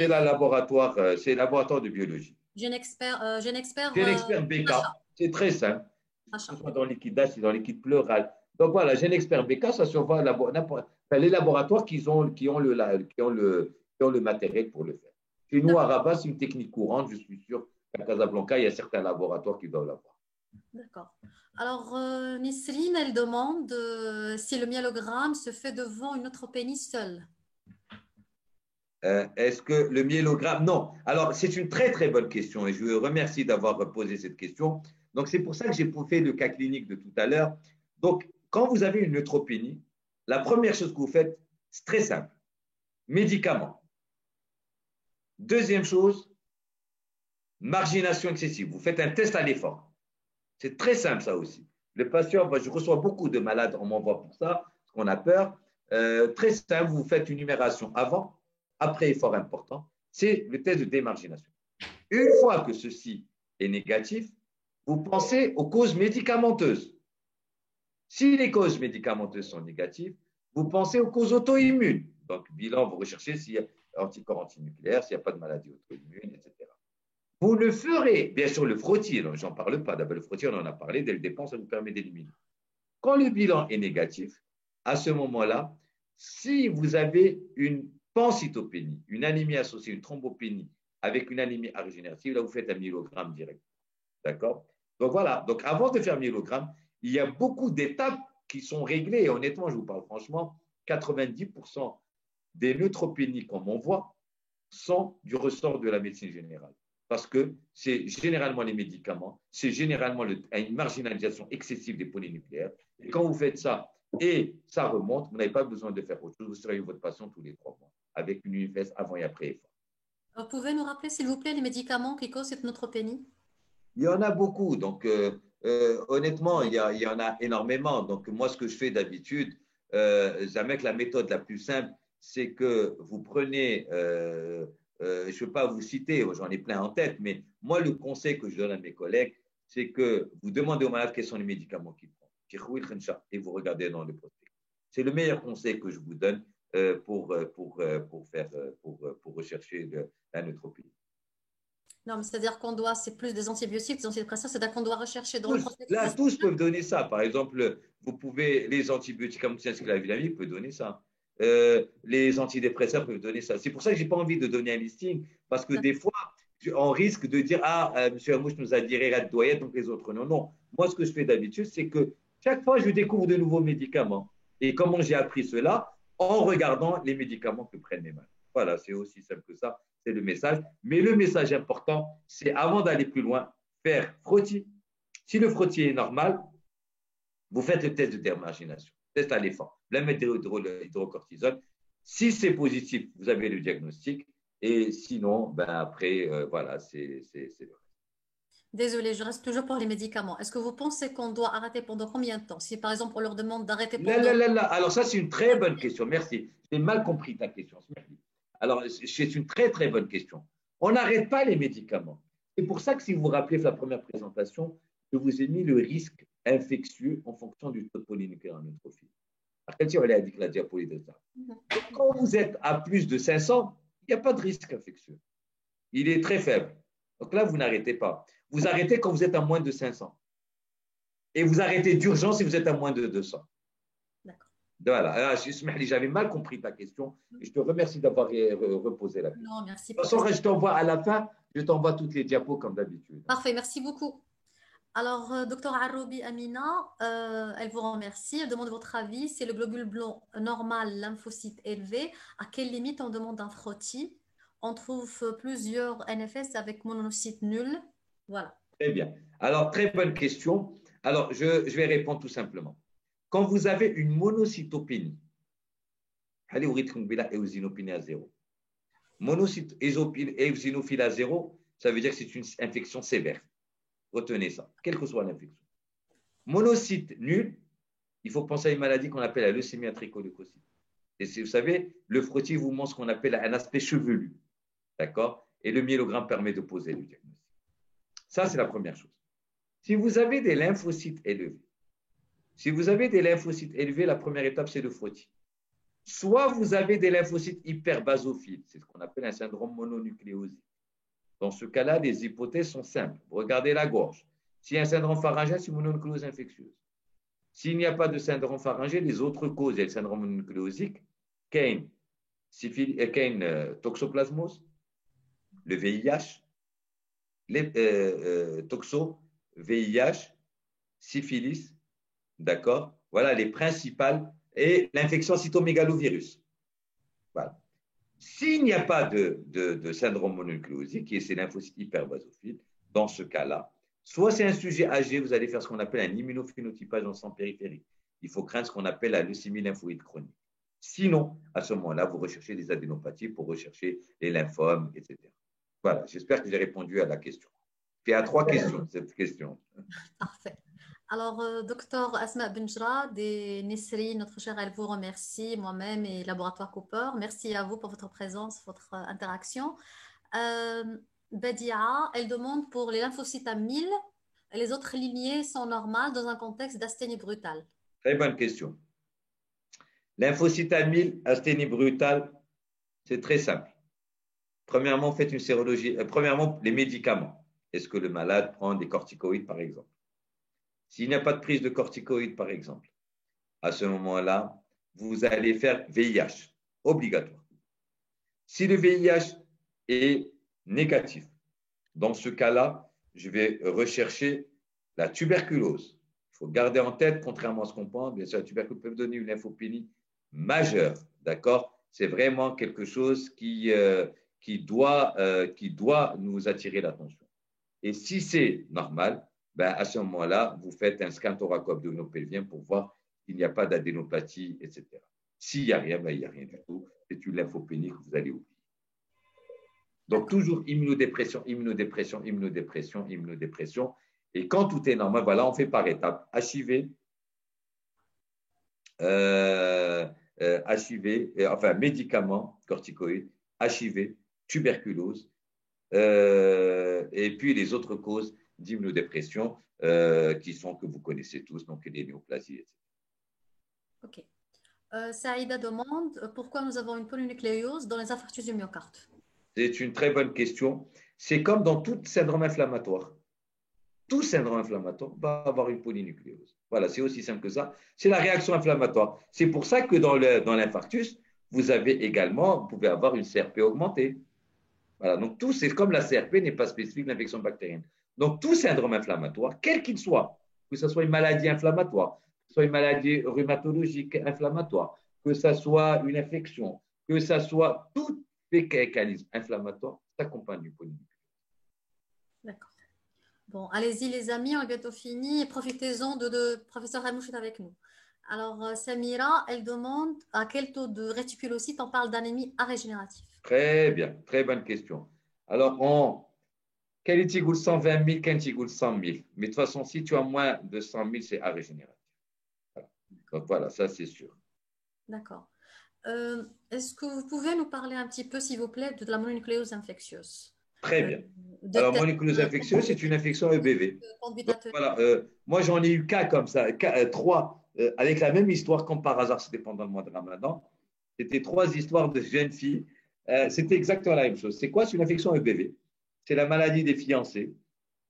laboratoire. C'est laboratoire de biologie. gène expert Gène expert BK, achat, c'est très simple. Que ce achat. soit dans le liquide d'acide, dans le liquide pleural. Donc voilà, gène expert BK, ça se voit les laboratoires qui ont le matériel pour le faire. Chez nous, à Rabat, c'est une technique courante. Je suis sûr qu'à Casablanca, il y a certains laboratoires qui doivent l'avoir. D'accord. Alors, Nisrine, elle demande si le myélogramme se fait devant une neutropénie seule. Est-ce que le myélogramme… Non. Alors, c'est une très, très bonne question et je vous remercie d'avoir posé cette question. Donc, c'est pour ça que j'ai fait le cas clinique de tout à l'heure. Donc, quand vous avez une neutropénie, la première chose que vous faites, c'est très simple. Médicaments. Deuxième chose, margination excessive. Vous faites un test à l'effort. C'est très simple, ça aussi. Le patient, moi, je reçois beaucoup de malades, on m'envoie pour ça, parce qu'on a peur. Très simple, vous faites une numération avant, après effort important. C'est le test de démargination. Une fois que ceci est négatif, vous pensez aux causes médicamenteuses. Si les causes médicamenteuses sont négatives, vous pensez aux causes auto-immunes. Donc, bilan, vous recherchez s'il y a anticorps antinucléaires, s'il n'y a pas de maladie auto-immune, etc. Vous le ferez, bien sûr, le frottis, j'en parle pas. D'abord, le frottis, on en a parlé, dès le départ, ça vous permet d'éliminer. Quand le bilan est négatif, à ce moment-là, si vous avez une pancytopénie, une anémie associée, une thrombopénie avec une anémie régénérative, là, vous faites un myélogramme direct. D'accord? Donc voilà. Donc avant de faire un myélogramme, il y a beaucoup d'étapes qui sont réglées. Et honnêtement, je vous parle franchement, 90% des neutropénies qu'on m'envoie sont du ressort de la médecine générale. Parce que c'est généralement les médicaments, c'est généralement une marginalisation excessive des polynucléaires. Et quand vous faites ça et ça remonte, vous n'avez pas besoin de faire autre chose. Vous serez votre patient tous les 3 mois avec une UFS avant et après effort. Vous pouvez nous rappeler, s'il vous plaît, les médicaments qui causent cette neutropénie? Il y en a beaucoup. Donc, honnêtement, il y en a énormément. Donc, moi, ce que je fais d'habitude, jamais que la méthode la plus simple, c'est que vous prenez, je ne veux pas vous citer, j'en ai plein en tête, mais moi, le conseil que je donne à mes collègues, c'est que vous demandez au malade quels sont les médicaments qu'il prend. Et vous regardez dans le prospect. C'est le meilleur conseil que je vous donne pour rechercher la neutropénie. Non, mais c'est-à-dire qu'on doit, c'est plus des antibiotiques, des antidépresseurs, c'est-à-dire qu'on doit rechercher dans le Là, prospectus. tous peuvent donner ça. Par exemple, les antibiotiques amoxicilline, la vilamine peut donner ça. Les antidépresseurs peuvent donner ça. C'est pour ça que je n'ai pas envie de donner un listing, parce que des fois, on risque de dire, ah, M. Hamouche nous a dit Rérat Doyet, donc les autres. Non, non. Moi, ce que je fais d'habitude, c'est que chaque fois, je découvre de nouveaux médicaments. Et comment j'ai appris cela? En regardant les médicaments que prennent les malades. Voilà, c'est aussi simple que ça. C'est le message. Mais le message important, c'est avant d'aller plus loin, faire frottis. Si le frottis est normal, vous faites le test de démargination, test à l'effort, la hydrocortisone. Si c'est positif, vous avez le diagnostic. Et sinon, ben après, voilà, c'est le reste. Désolée, je reste toujours pour les médicaments. Est-ce que vous pensez qu'on doit arrêter pendant combien de temps? Si par exemple on leur demande d'arrêter pendant… Alors ça, c'est une très bonne question. Merci. J'ai mal compris ta question. Merci. Alors, c'est une très, très bonne question. On n'arrête pas les médicaments. C'est pour ça que si vous vous rappelez de la première présentation, je vous ai mis le risque infectieux en fonction du taux de polynucléaire en neutrophile. On a dit que la diapo de ça. Quand vous êtes à plus de 500, il n'y a pas de risque infectieux. Il est très faible. Donc là, vous n'arrêtez pas. Vous arrêtez quand vous êtes à moins de 500. Et vous arrêtez d'urgence si vous êtes à moins de 200. D'accord. Voilà. J'avais mal compris ta question et je te remercie d'avoir reposé la question. Non, merci. De toute façon, je t'envoie à la fin, je t'envoie toutes les diapos comme d'habitude. Parfait, merci beaucoup. Alors, docteur Aroubi Amina, elle vous remercie. Elle demande votre avis. C'est le globule blanc normal, lymphocyte élevé. À quelle limite on demande un frottis? On trouve plusieurs NFS avec monocyte nul. Voilà. Très bien. Alors, très bonne question. Alors, je vais répondre tout simplement. Quand vous avez une monocytopénie, allez au éosinopénie à zéro. Éosinophilie à zéro, ça veut dire que c'est une infection sévère. Retenez ça, quelle que soit l'infection. Monocyte nul, il faut penser à une maladie qu'on appelle la leucémie tricholeucocyte. Et vous savez, le frottis vous montre ce qu'on appelle un aspect chevelu. D'accord? Et le myélogramme permet de poser le diagnostic. Ça, c'est la première chose. Si vous avez des lymphocytes élevés, la première étape, c'est le frottis. Soit vous avez des lymphocytes hyperbasophiles, c'est ce qu'on appelle un syndrome mononucléosique. Dans ce cas-là, les hypothèses sont simples. Vous regardez la gorge. S'il y a un syndrome pharyngé, c'est une mononucléose infectieuse. S'il n'y a pas de syndrome pharyngé, les autres causes, il y a le syndrome mononucléosique, Kane, toxoplasmose, le VIH, toxo, VIH, syphilis, d'accord? Voilà les principales, et l'infection cytomégalovirus. Voilà. S'il n'y a pas de syndrome mononucléosique, et c'est lymphocyte hyperbasophile, dans ce cas-là, soit c'est un sujet âgé, vous allez faire ce qu'on appelle un immunophénotypage en sang périphérique. Il faut craindre ce qu'on appelle la leucémie lymphoïde chronique. Sinon, à ce moment-là, vous recherchez des adénopathies pour rechercher les lymphomes, etc. Voilà, j'espère que j'ai répondu à la question. Il y a 3 questions, cette question. Parfait. Alors, docteur Asma Benjra des Nesri, notre chère, elle vous remercie, moi-même et Laboratoire Cooper. Merci à vous pour votre présence, votre interaction. Badia, elle demande pour les lymphocytes à 1000, les autres lignées sont normales dans un contexte d'asthénie brutale. Très bonne question. Lymphocyte à 1000, asthénie brutale, c'est très simple. Premièrement, faites une sérologie. Premièrement, les médicaments. Est-ce que le malade prend des corticoïdes, par exemple? S'il n'y a pas de prise de corticoïdes, par exemple, à ce moment-là, vous allez faire VIH, obligatoire. Si le VIH est négatif, dans ce cas-là, je vais rechercher la tuberculose. Il faut garder en tête, contrairement à ce qu'on pense, bien sûr, la tuberculose peut donner une lymphopénie majeure, d'accord? C'est vraiment quelque chose qui doit nous attirer l'attention. Et si c'est normal, ben à ce moment-là, vous faites un scan thoraco-abdominopelvien pour voir qu'il n'y a pas d'adénopathie, etc. S'il n'y a rien, ben, il n'y a rien du tout. C'est une lymphopénie que vous allez oublier. Donc, toujours immunodépression. Et quand tout est normal, voilà, on fait par étapes. HIV, enfin, médicaments, corticoïdes, HIV, tuberculose, et puis les autres causes d'immunodépression qui sont que vous connaissez tous, donc les néoplasies, etc. Ok. Saïda demande pourquoi nous avons une polynucléose dans les infarctus du myocarde. C'est une très bonne question. C'est comme dans tout syndrome inflammatoire. Tout syndrome inflammatoire va avoir une polynucléose. Voilà, c'est aussi simple que ça. C'est la réaction inflammatoire. C'est pour ça que dans l'infarctus, vous pouvez avoir une CRP augmentée. Voilà, donc tout, c'est comme la CRP n'est pas spécifique de l'infection bactérienne. Donc tout syndrome inflammatoire, quel qu'il soit, que ce soit une maladie inflammatoire, que ce soit une maladie rhumatologique inflammatoire, que ce soit une infection, que ce soit tout mécanisme inflammatoire, s'accompagne du polynucléose. D'accord. Bon, allez-y les amis, on est bientôt fini et profitez-en de professeur Hamouchit avec nous. Alors, Samira, elle demande à quel taux de réticulocytes on parle d'anémie arégénérative. Très bien, très bonne question. Alors, qualité goût 120 000, qualité goût 100 000. Mais de toute façon, si tu as moins de 100 000, c'est arégénératif. Voilà. Donc voilà, ça c'est sûr. D'accord. Est-ce que vous pouvez nous parler un petit peu, s'il vous plaît, de la mononucléose infectieuse? Très bien. Alors, mononucléose infectieuse, c'est une infection EBV. Donc, voilà, moi, j'en ai eu 4 comme ça, 3, avec la même histoire, comme par hasard, c'était pendant le mois de Ramadan. C'était 3 histoires de jeunes filles. C'était exactement la même chose. C'est quoi? C'est une infection EBV. C'est la maladie des fiancés,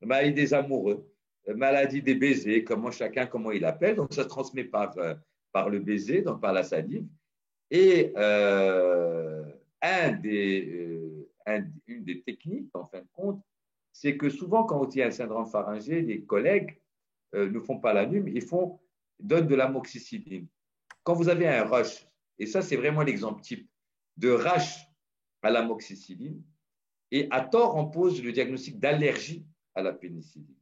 la maladie des amoureux, la maladie des baisers, chacun il appelle. Donc, ça se transmet par le baiser, donc par la salive. Et une des techniques, en fin de compte, c'est que souvent, quand il y a un syndrome pharyngé, les collègues ne font pas la nume, donnent de l'amoxicilline. Quand vous avez un rush, et ça, c'est vraiment l'exemple type de rash à l'amoxicilline, et à tort, on pose le diagnostic d'allergie à la pénicilline.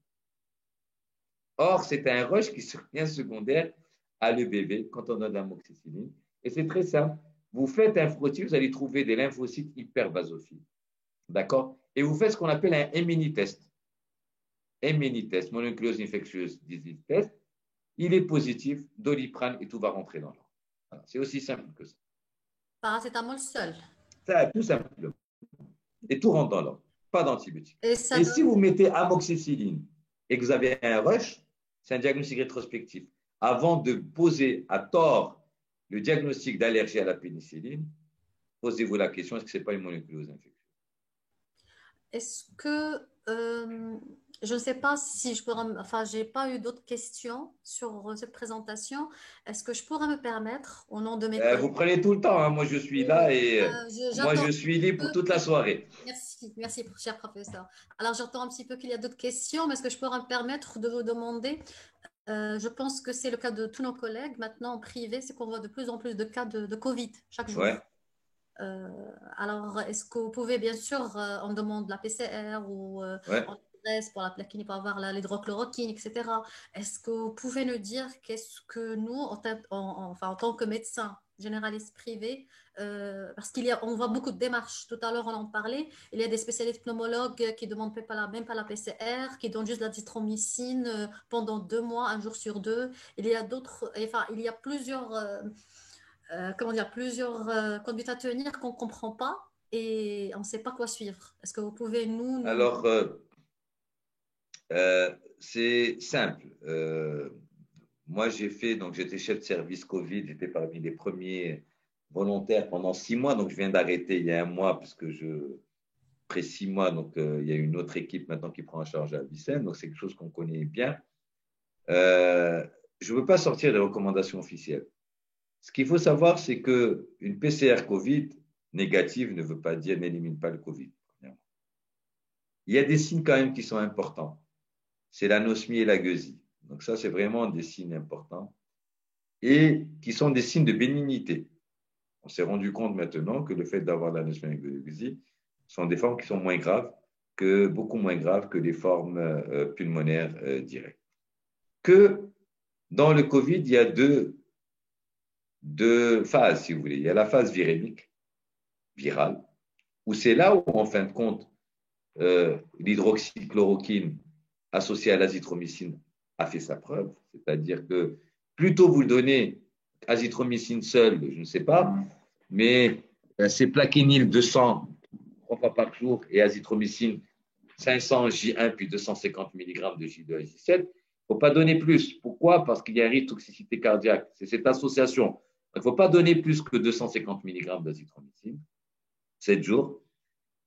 Or, c'est un rush qui survient secondaire à l'EBV quand on donne l'amoxicilline. Et c'est très simple. Vous faites un frottis, vous allez trouver des lymphocytes hypervasophiles. D'accord? Et vous faites ce qu'on appelle un M-mini-test. M-mini-test, mononucléose infectieuse disease test. Il est positif, Doliprane et tout va rentrer dans l'ordre. Voilà. C'est aussi simple que ça. Paracétamol seul. Ça, tout simplement. Et tout rentre dans l'ordre. Pas d'antibiotiques. Et si vous mettez amoxicilline et que vous avez un rush, c'est un diagnostic rétrospectif. Avant de poser à tort le diagnostic d'allergie à la pénicilline, posez-vous la question, est-ce que ce n'est pas une mononucléose infectieuse? Est-ce que, je ne sais pas si je pourrais, enfin, j'ai pas eu d'autres questions sur cette présentation. Est-ce que je pourrais me permettre, au nom de mes collègues, Vous prenez tout le temps, hein. Moi je suis là et moi j'attends je suis libre pour toute la soirée. Merci, cher professeur. Alors, j'entends un petit peu qu'il y a d'autres questions, mais est-ce que je pourrais me permettre de vous demander, je pense que c'est le cas de tous nos collègues maintenant en privé, c'est qu'on voit de plus en plus de cas de Covid chaque jour. Ouais. Alors, est-ce que vous pouvez, bien sûr, on demande la PCR ou Ouais. on adresse pour la plaquine pour avoir l'hydrochloroquine, etc. Est-ce que vous pouvez nous dire qu'est-ce que nous, enfin, en tant que médecins généralistes privés, parce on voit beaucoup de démarches, tout à l'heure on en parlait, il y a des spécialistes pneumologues qui ne demandent même pas la PCR, qui donnent juste la zithromycine pendant 2 mois, un jour sur deux. Il y a d'autres, enfin, il y a plusieurs plusieurs conduites à tenir qu'on ne comprend pas et on ne sait pas quoi suivre. Est-ce que vous pouvez nous... Alors, c'est simple. Moi, j'étais chef de service Covid, j'étais parmi les premiers volontaires pendant 6 mois, donc je viens d'arrêter il y a 1 mois, parce que après 6 mois, donc il y a une autre équipe maintenant qui prend en charge à Avicenne, donc c'est quelque chose qu'on connaît bien. Je ne veux pas sortir des recommandations officielles. Ce qu'il faut savoir, c'est qu'une PCR Covid négative ne veut pas dire n'élimine pas le Covid. Il y a des signes quand même qui sont importants. C'est l'anosmie et la gueusie. Donc ça, c'est vraiment des signes importants et qui sont des signes de bénignité. On s'est rendu compte maintenant que le fait d'avoir l'anosmie et la gueusie sont des formes qui sont beaucoup moins graves que les formes pulmonaires directes. Que dans le Covid, il y a deux phases, si vous voulez. Il y a la phase virémique, virale, où c'est là où, en fin de compte, l'hydroxychloroquine associée à l'azithromycine a fait sa preuve. C'est-à-dire que plutôt vous le donnez azithromycine seule, je ne sais pas, mais c'est plaquenil 200 3 fois par jour et azithromycine 500 J1 puis 250 mg de J2 et J7. Il ne faut pas donner plus. Pourquoi? Parce qu'il y a un risque de toxicité cardiaque. C'est cette association. Il ne faut pas donner plus que 250 mg d'azithromycine, 7 jours.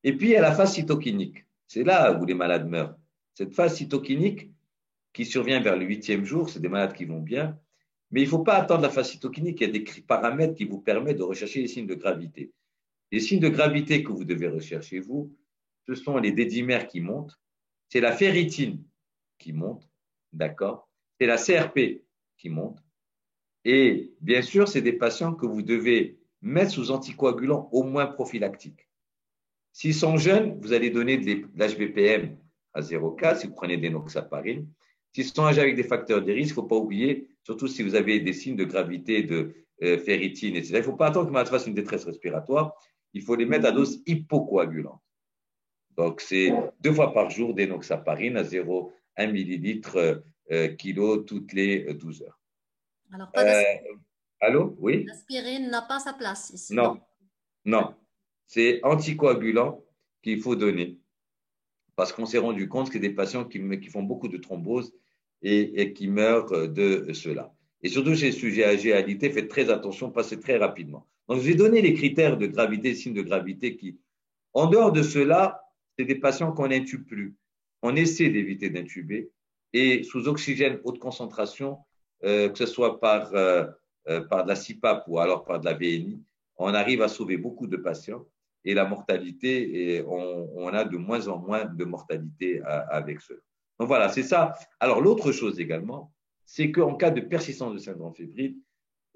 Et puis, il y a la phase cytokinique. C'est là où les malades meurent. Cette phase cytokinique qui survient vers le 8e jour, c'est des malades qui vont bien. Mais il ne faut pas attendre la phase cytokinique. Il y a des paramètres qui vous permettent de rechercher les signes de gravité. Les signes de gravité que vous devez rechercher, vous, ce sont les dédimères qui montent, c'est la ferritine qui monte, d'accord? C'est la CRP qui monte. Et bien sûr, c'est des patients que vous devez mettre sous anticoagulants au moins prophylactiques. S'ils sont jeunes, vous allez donner de l'HBPM à 0,4 si vous prenez des noxaparine. S'ils sont âgés avec des facteurs de risque, il ne faut pas oublier, surtout si vous avez des signes de gravité de ferritine, etc. Il ne faut pas attendre que malade fasse une détresse respiratoire. Il faut les mettre à dose hypocoagulante. Donc, c'est 2 fois par jour des noxaparine à 0,1 millilitre kilo toutes les 12 heures. Alors, pas allô? Oui? l'aspirine n'a pas sa place ici. Non, non. C'est anticoagulant qu'il faut donner parce qu'on s'est rendu compte que c'est des patients qui font beaucoup de thrombose et qui meurent de cela. Et surtout chez les sujets âgés à alité, faites très attention, passez très rapidement. Donc, je vais donner les critères de gravité, signes de gravité qui, en dehors de cela, c'est des patients qu'on n'intube plus. On essaie d'éviter d'intuber et sous oxygène haute concentration, que ce soit par de la CPAP ou alors par de la VNI, on arrive à sauver beaucoup de patients et la mortalité, on a de moins en moins de mortalité avec cela. Donc voilà, c'est ça. Alors l'autre chose également, c'est qu'en cas de persistance de syndrome fébrile,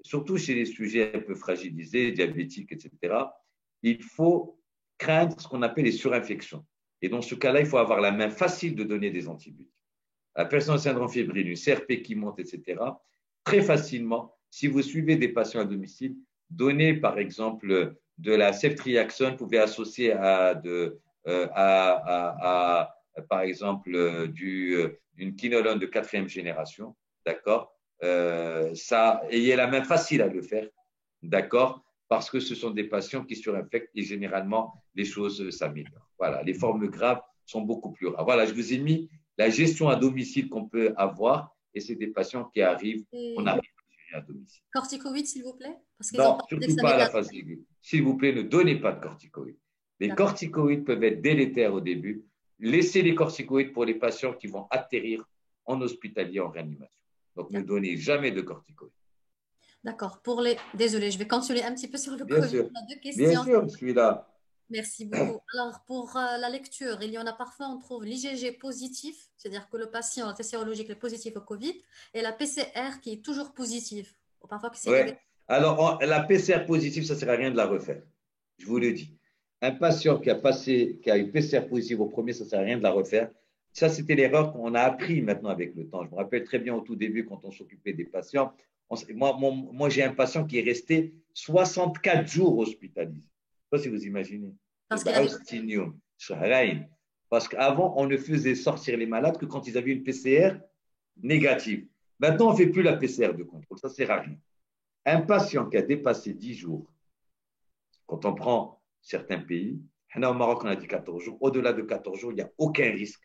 surtout chez les sujets un peu fragilisés, diabétiques, etc., il faut craindre ce qu'on appelle les surinfections. Et dans ce cas-là, il faut avoir la main facile de donner des antibiotiques. La personne au syndrome fébrile, une CRP qui monte, etc., très facilement, si vous suivez des patients à domicile, donnez par exemple de la ceftriaxone, vous pouvez associer par exemple d'une quinolone de 4e génération, d'accord. Ayez la main facile à le faire, d'accord, parce que ce sont des patients qui surinfectent et généralement les choses s'améliorent. Voilà, les formes graves sont beaucoup plus rares. Voilà, je vous ai mis la gestion à domicile qu'on peut avoir et c'est des patients qui arrivent, on Et arrive à gérer à domicile. corticoïdes, s'il vous plaît, parce qu'ils ont Non, parlé que surtout ça pas à la m'énerve. phase aiguë. S'il vous plaît, ne donnez pas de corticoïdes. Les D'accord. corticoïdes peuvent être délétères au début. Laissez les corticoïdes pour les patients qui vont atterrir en hospitalier, en réanimation. Donc, ne donnez jamais de corticoïdes. D'accord. Désolée, je vais continuer un petit peu sur le Bien Covid. sûr, On a deux bien questions. sûr, je suis là. Merci beaucoup. Alors, pour la lecture, il y en a parfois, on trouve l'IgG positif, c'est-à-dire que le patient, le test sérologique est positif au Covid, et la PCR qui est toujours positive. Ou parfois que c'est négatif. Ouais. Alors, la PCR positive, ça ne sert à rien de la refaire. Je vous le dis. Un patient qui a une PCR positive au premier, ça ne sert à rien de la refaire. Ça, c'était l'erreur qu'on a appris maintenant avec le temps. Je me rappelle très bien au tout début, quand on s'occupait des patients. Moi, j'ai un patient qui est resté 64 jours hospitalisé. Je ne sais pas si vous imaginez. Parce qu'il avait. Parce qu'avant, on ne faisait sortir les malades que quand ils avaient une PCR négative. Maintenant, on ne fait plus la PCR de contrôle. Ça ne sert à rien. Un patient qui a dépassé 10 jours, quand on prend certains pays, au Maroc, on a dit 14 jours, au-delà de 14 jours, il n'y a aucun risque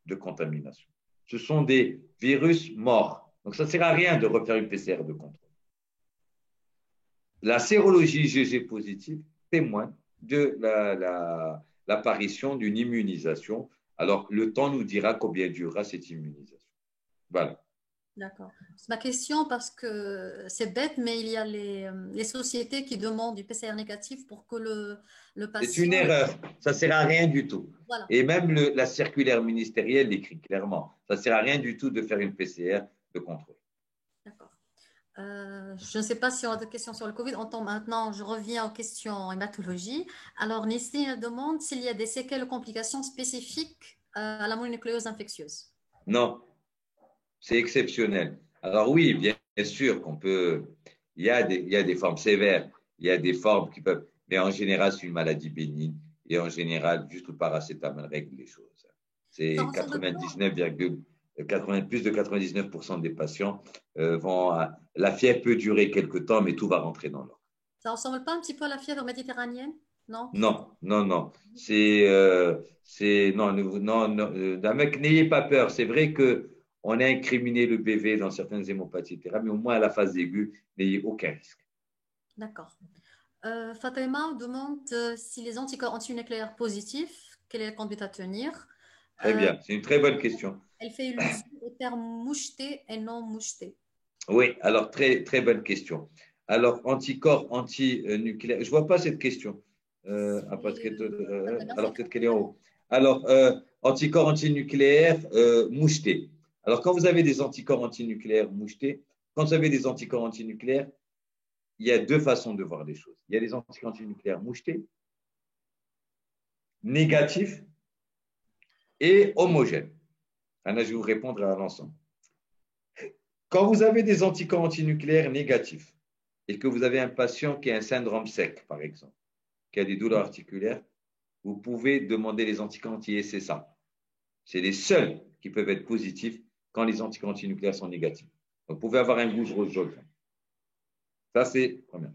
de contamination. Ce sont des virus morts. Donc, ça ne sert à rien de refaire une PCR de contrôle. La sérologie IgG positive témoigne de l'apparition d'une immunisation. Alors, le temps nous dira combien durera cette immunisation. Voilà. D'accord. C'est ma question parce que c'est bête, mais il y a les sociétés qui demandent du PCR négatif pour que le C'est une patient. erreur. Ça ne sert à rien du tout. Voilà. Et même la circulaire ministérielle l'écrit clairement. Ça ne sert à rien du tout de faire une PCR de contrôle. D'accord. Je ne sais pas si on a des questions sur le Covid. Maintenant, je reviens aux questions en hématologie. Alors, Nestlé demande s'il y a des séquelles ou complications spécifiques à la mononucléose infectieuse. Non, c'est exceptionnel. Alors oui, bien sûr qu'on peut. Il y a des formes sévères, il y a des formes qui peuvent. Mais en général, c'est une maladie bénigne. Et en général, juste le paracétamol règle les choses. Ça C'est ressemble à quoi? 99,80, plus de 99% des patients vont. La fièvre peut durer quelques temps, mais tout va rentrer dans l'ordre. Ça ressemble pas un petit peu à la fièvre méditerranéenne? Non? Non, non, non. Non, non, non, mec, n'ayez pas peur. C'est vrai que on a incriminé le BV dans certaines hémopathies, etc. Mais au moins à la phase aiguë, n'ayez aucun risque. D'accord. Fatima demande si les anticorps antinucléaires positifs, quelle est la conduite à tenir? Très Euh, bien, c'est une très bonne question. Elle fait allusion au terme moucheté et non moucheté. Oui, alors très, très bonne question. Alors, anticorps antinucléaires, je ne vois pas cette question. Alors, peut-être qu'elle est en haut. Alors, anticorps antinucléaires mouchetés. Alors, quand vous avez des anticorps antinucléaires mouchetés, quand vous avez des anticorps antinucléaires, il y a deux façons de voir les choses. Il y a des anticorps antinucléaires mouchetés, négatifs et homogènes. Anna, je vais vous répondre à l'ensemble. Quand vous avez des anticorps antinucléaires négatifs et que vous avez un patient qui a un syndrome sec, par exemple, qui a des douleurs articulaires, vous pouvez demander les anticorps anti-SSA. C'est les seuls qui peuvent être positifs quand les anticorps antinucléaires sont négatifs. Donc, vous pouvez avoir un gouge rouge jaune. Ça, c'est premier.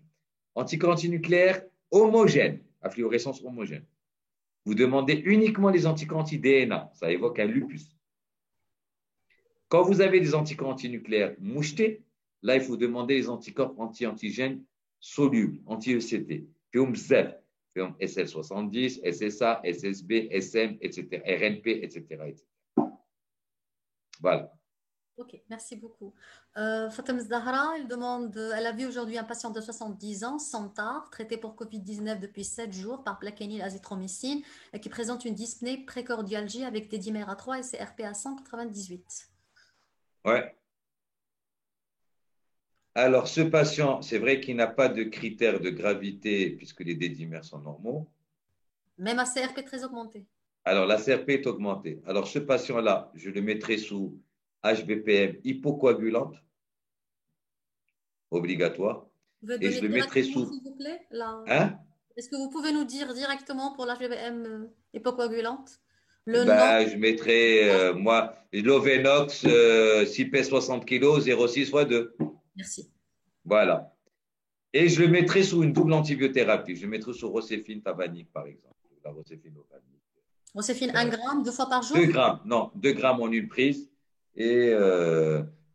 Anticorps antinucléaires homogènes, à fluorescence homogène. Vous demandez uniquement les anticorps anti-DNA. Ça évoque un lupus. Quand vous avez des anticorps antinucléaires mouchetés, là, il faut demander les anticorps anti-antigènes solubles, anti-ECT. Fium ZEP, fium SL70, SSA, SSB, SM, etc., RNP, etc., etc. Voilà. Ok, merci beaucoup. Fatem Zahra, elle a vu aujourd'hui un patient de 70 ans, Santar, traité pour Covid-19 depuis 7 jours par plaquenil azithromycine, et qui présente une dyspnée précordialgie avec des dimères à 3 et CRP à 198. Ouais. Alors, ce patient, c'est vrai qu'il n'a pas de critères de gravité puisque les dédimères sont normaux. Même à CRP très augmenté. Alors, la CRP est augmentée. Alors, ce patient-là, je le mettrai sous HBPM hypocoagulante, obligatoire. Vous pouvez Et je donner le mettrai directement, sous. s'il vous plaît, là. Hein? Est-ce que vous pouvez nous dire directement pour l'HVM hypocoagulante le nom? Ben, je mettrai, moi, l'Ovenox, 6 pèse 60 kg, 0,6 x 2. Merci. Voilà. Et je le mettrai sous une double antibiothérapie. Je le mettrai sous Roséfine Tavanic, par exemple. La Roséfine Tavanic. Roséfine, 1 gramme, 2 fois par jour? 2 grammes, non, 2 grammes en une prise. Et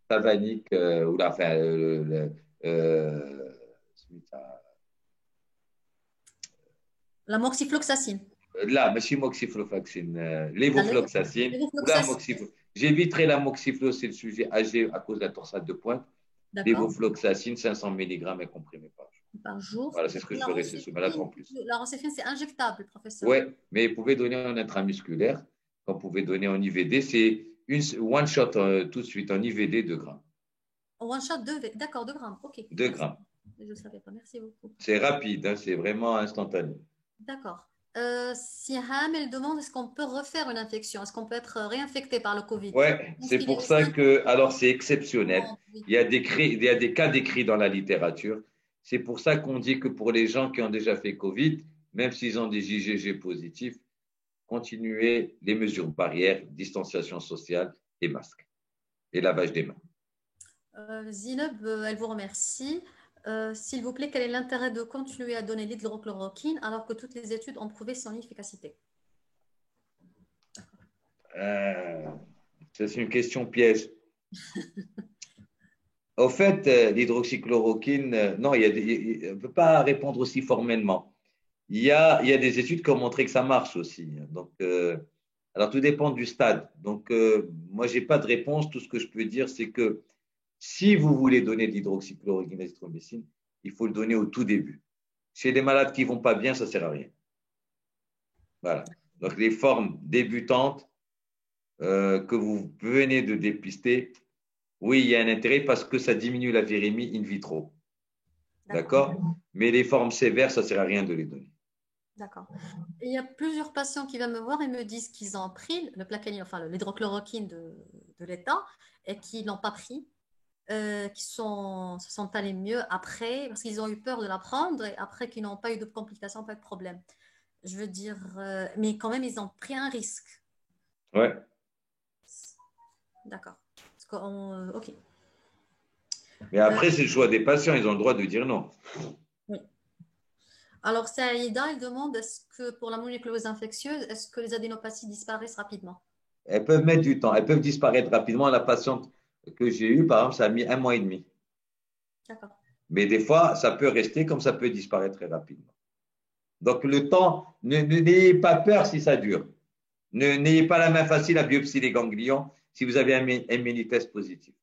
Tavanic, ou la, enfin, euh, La moxifloxacine. là, mais moxifloxacine, La lévofloxacine, ou la lévofloxacine. j'éviterai la moxiflo, c'est le sujet âgé à cause de la torsade de pointe. D'accord. Lévofloxacine, 500 mg est comprimé par jour. Par jour. Voilà, c'est ce que je ferai, c'est ce malade en plus. La roséfine, c'est injectable, professeur. Oui, mais vous pouvez donner en intramusculaire, quand vous pouvez donner en IVD, c'est une one shot tout de suite, en IVD 2 grammes. One shot, d'accord, 2 grammes. OK. 2 grammes. Je ne savais pas. Merci beaucoup. C'est rapide, hein, c'est vraiment instantané. D'accord. Si Hamel demande, est-ce qu'on peut refaire une infection? Est-ce qu'on peut être réinfecté par le Covid? Oui, c'est pour ça que, alors c'est exceptionnel. Oui. Il y a des cas décrits dans la littérature. C'est pour ça qu'on dit que pour les gens qui ont déjà fait Covid, même s'ils ont des IgG positifs, continuez les mesures barrières, distanciation sociale et masque. Et lavage des mains. Zineb, elle vous remercie. S'il vous plaît, quel est l'intérêt de continuer à donner l'hydrochloroquine alors que toutes les études ont prouvé son efficacité? C'est une question piège. Au fait, l'hydroxychloroquine, non, on ne peut pas répondre aussi formellement. Il y a des études qui ont montré que ça marche aussi. Donc, alors, tout dépend du stade. Donc, moi, je n'ai pas de réponse. Tout ce que je peux dire, c'est que si vous voulez donner de l'hydroxychloroquine azithromycine, il faut le donner au tout début. Chez les malades qui ne vont pas bien, ça ne sert à rien. Voilà. Donc, les formes débutantes que vous venez de dépister, oui, il y a un intérêt parce que ça diminue la virémie in vitro. D'accord? Mais les formes sévères, ça ne sert à rien de les donner. D'accord. Il y a plusieurs patients qui viennent me voir et me disent qu'ils ont pris le plaquenil, enfin l'hydrochloroquine de l'État et qu'ils ne l'ont pas pris. Qui se sont allés mieux après parce qu'ils ont eu peur de la prendre et après qu'ils n'ont pas eu de complications, pas de problème. Je veux dire, mais quand même, ils ont pris un risque. Ouais. D'accord. OK. Mais après, c'est le choix des patients. Ils ont le droit de dire non. Oui. Alors, Saïda, elle demande, est-ce que pour la mononucléose infectieuse, est-ce que les adénopathies disparaissent rapidement? Elles peuvent mettre du temps. Elles peuvent disparaître rapidement. La patiente que j'ai eue, par exemple, ça a mis 1 mois et demi. D'accord. Mais des fois, ça peut rester comme ça peut disparaître très rapidement. Donc, le temps, n'ayez pas peur si ça dure. N'ayez pas la main facile à biopsier les ganglions si vous avez un mini-test positif.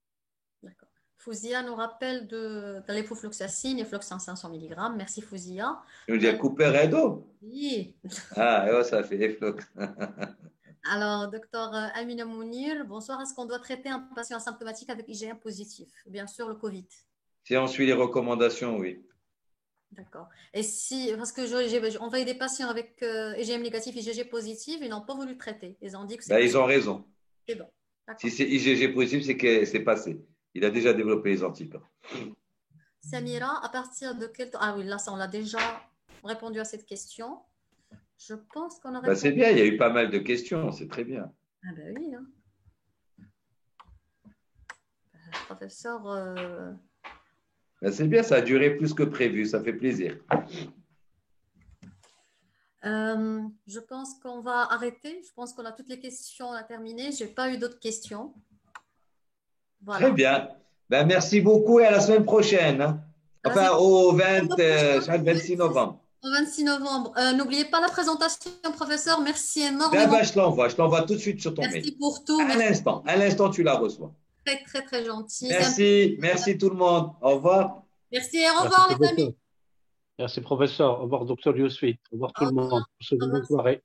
D'accord. Fouzia nous rappelle de l'eflofloxacine et floxin 500 mg. Merci Fouzia. Tu nous dis Cooper Edo? Oui. Ah, ça fait efflox. Alors, docteur Amina Mounir, bonsoir. Est-ce qu'on doit traiter un patient asymptomatique avec IgM positif? Bien sûr, le Covid. Si on suit les recommandations, oui. D'accord. Et si, parce que j'ai envoyé des patients avec IgM négatif, IgG positif, ils n'ont pas voulu traiter. Ils ont dit que c'est Ils ont raison. C'est bon. Si c'est IgG positif, c'est que c'est passé. Il a déjà développé les anticorps. Samira, à partir de quel temps? Ah oui, là, ça, on a déjà répondu à cette question. Je pense qu'on a répondu. C'est bien, il y a eu pas mal de questions, c'est très bien. Ah ben oui. Hein. Professeur. C'est bien, ça a duré plus que prévu, ça fait plaisir. Je pense qu'on va arrêter. Je pense qu'on a toutes les questions à terminer. Je n'ai pas eu d'autres questions. Voilà. Très bien. Merci beaucoup et à la semaine prochaine. Hein. Enfin, au 26 novembre. Au 26 novembre. N'oubliez pas la présentation, professeur. Merci énormément. Je t'envoie tout de suite sur ton mail. Merci pour tout. À l'instant, tu la reçois. Très, très, très gentil. Merci tout le monde. Au revoir. Merci et au revoir les amis. Merci professeur. Au revoir docteur Yousfi. Au revoir tout le monde. Bonne soirée.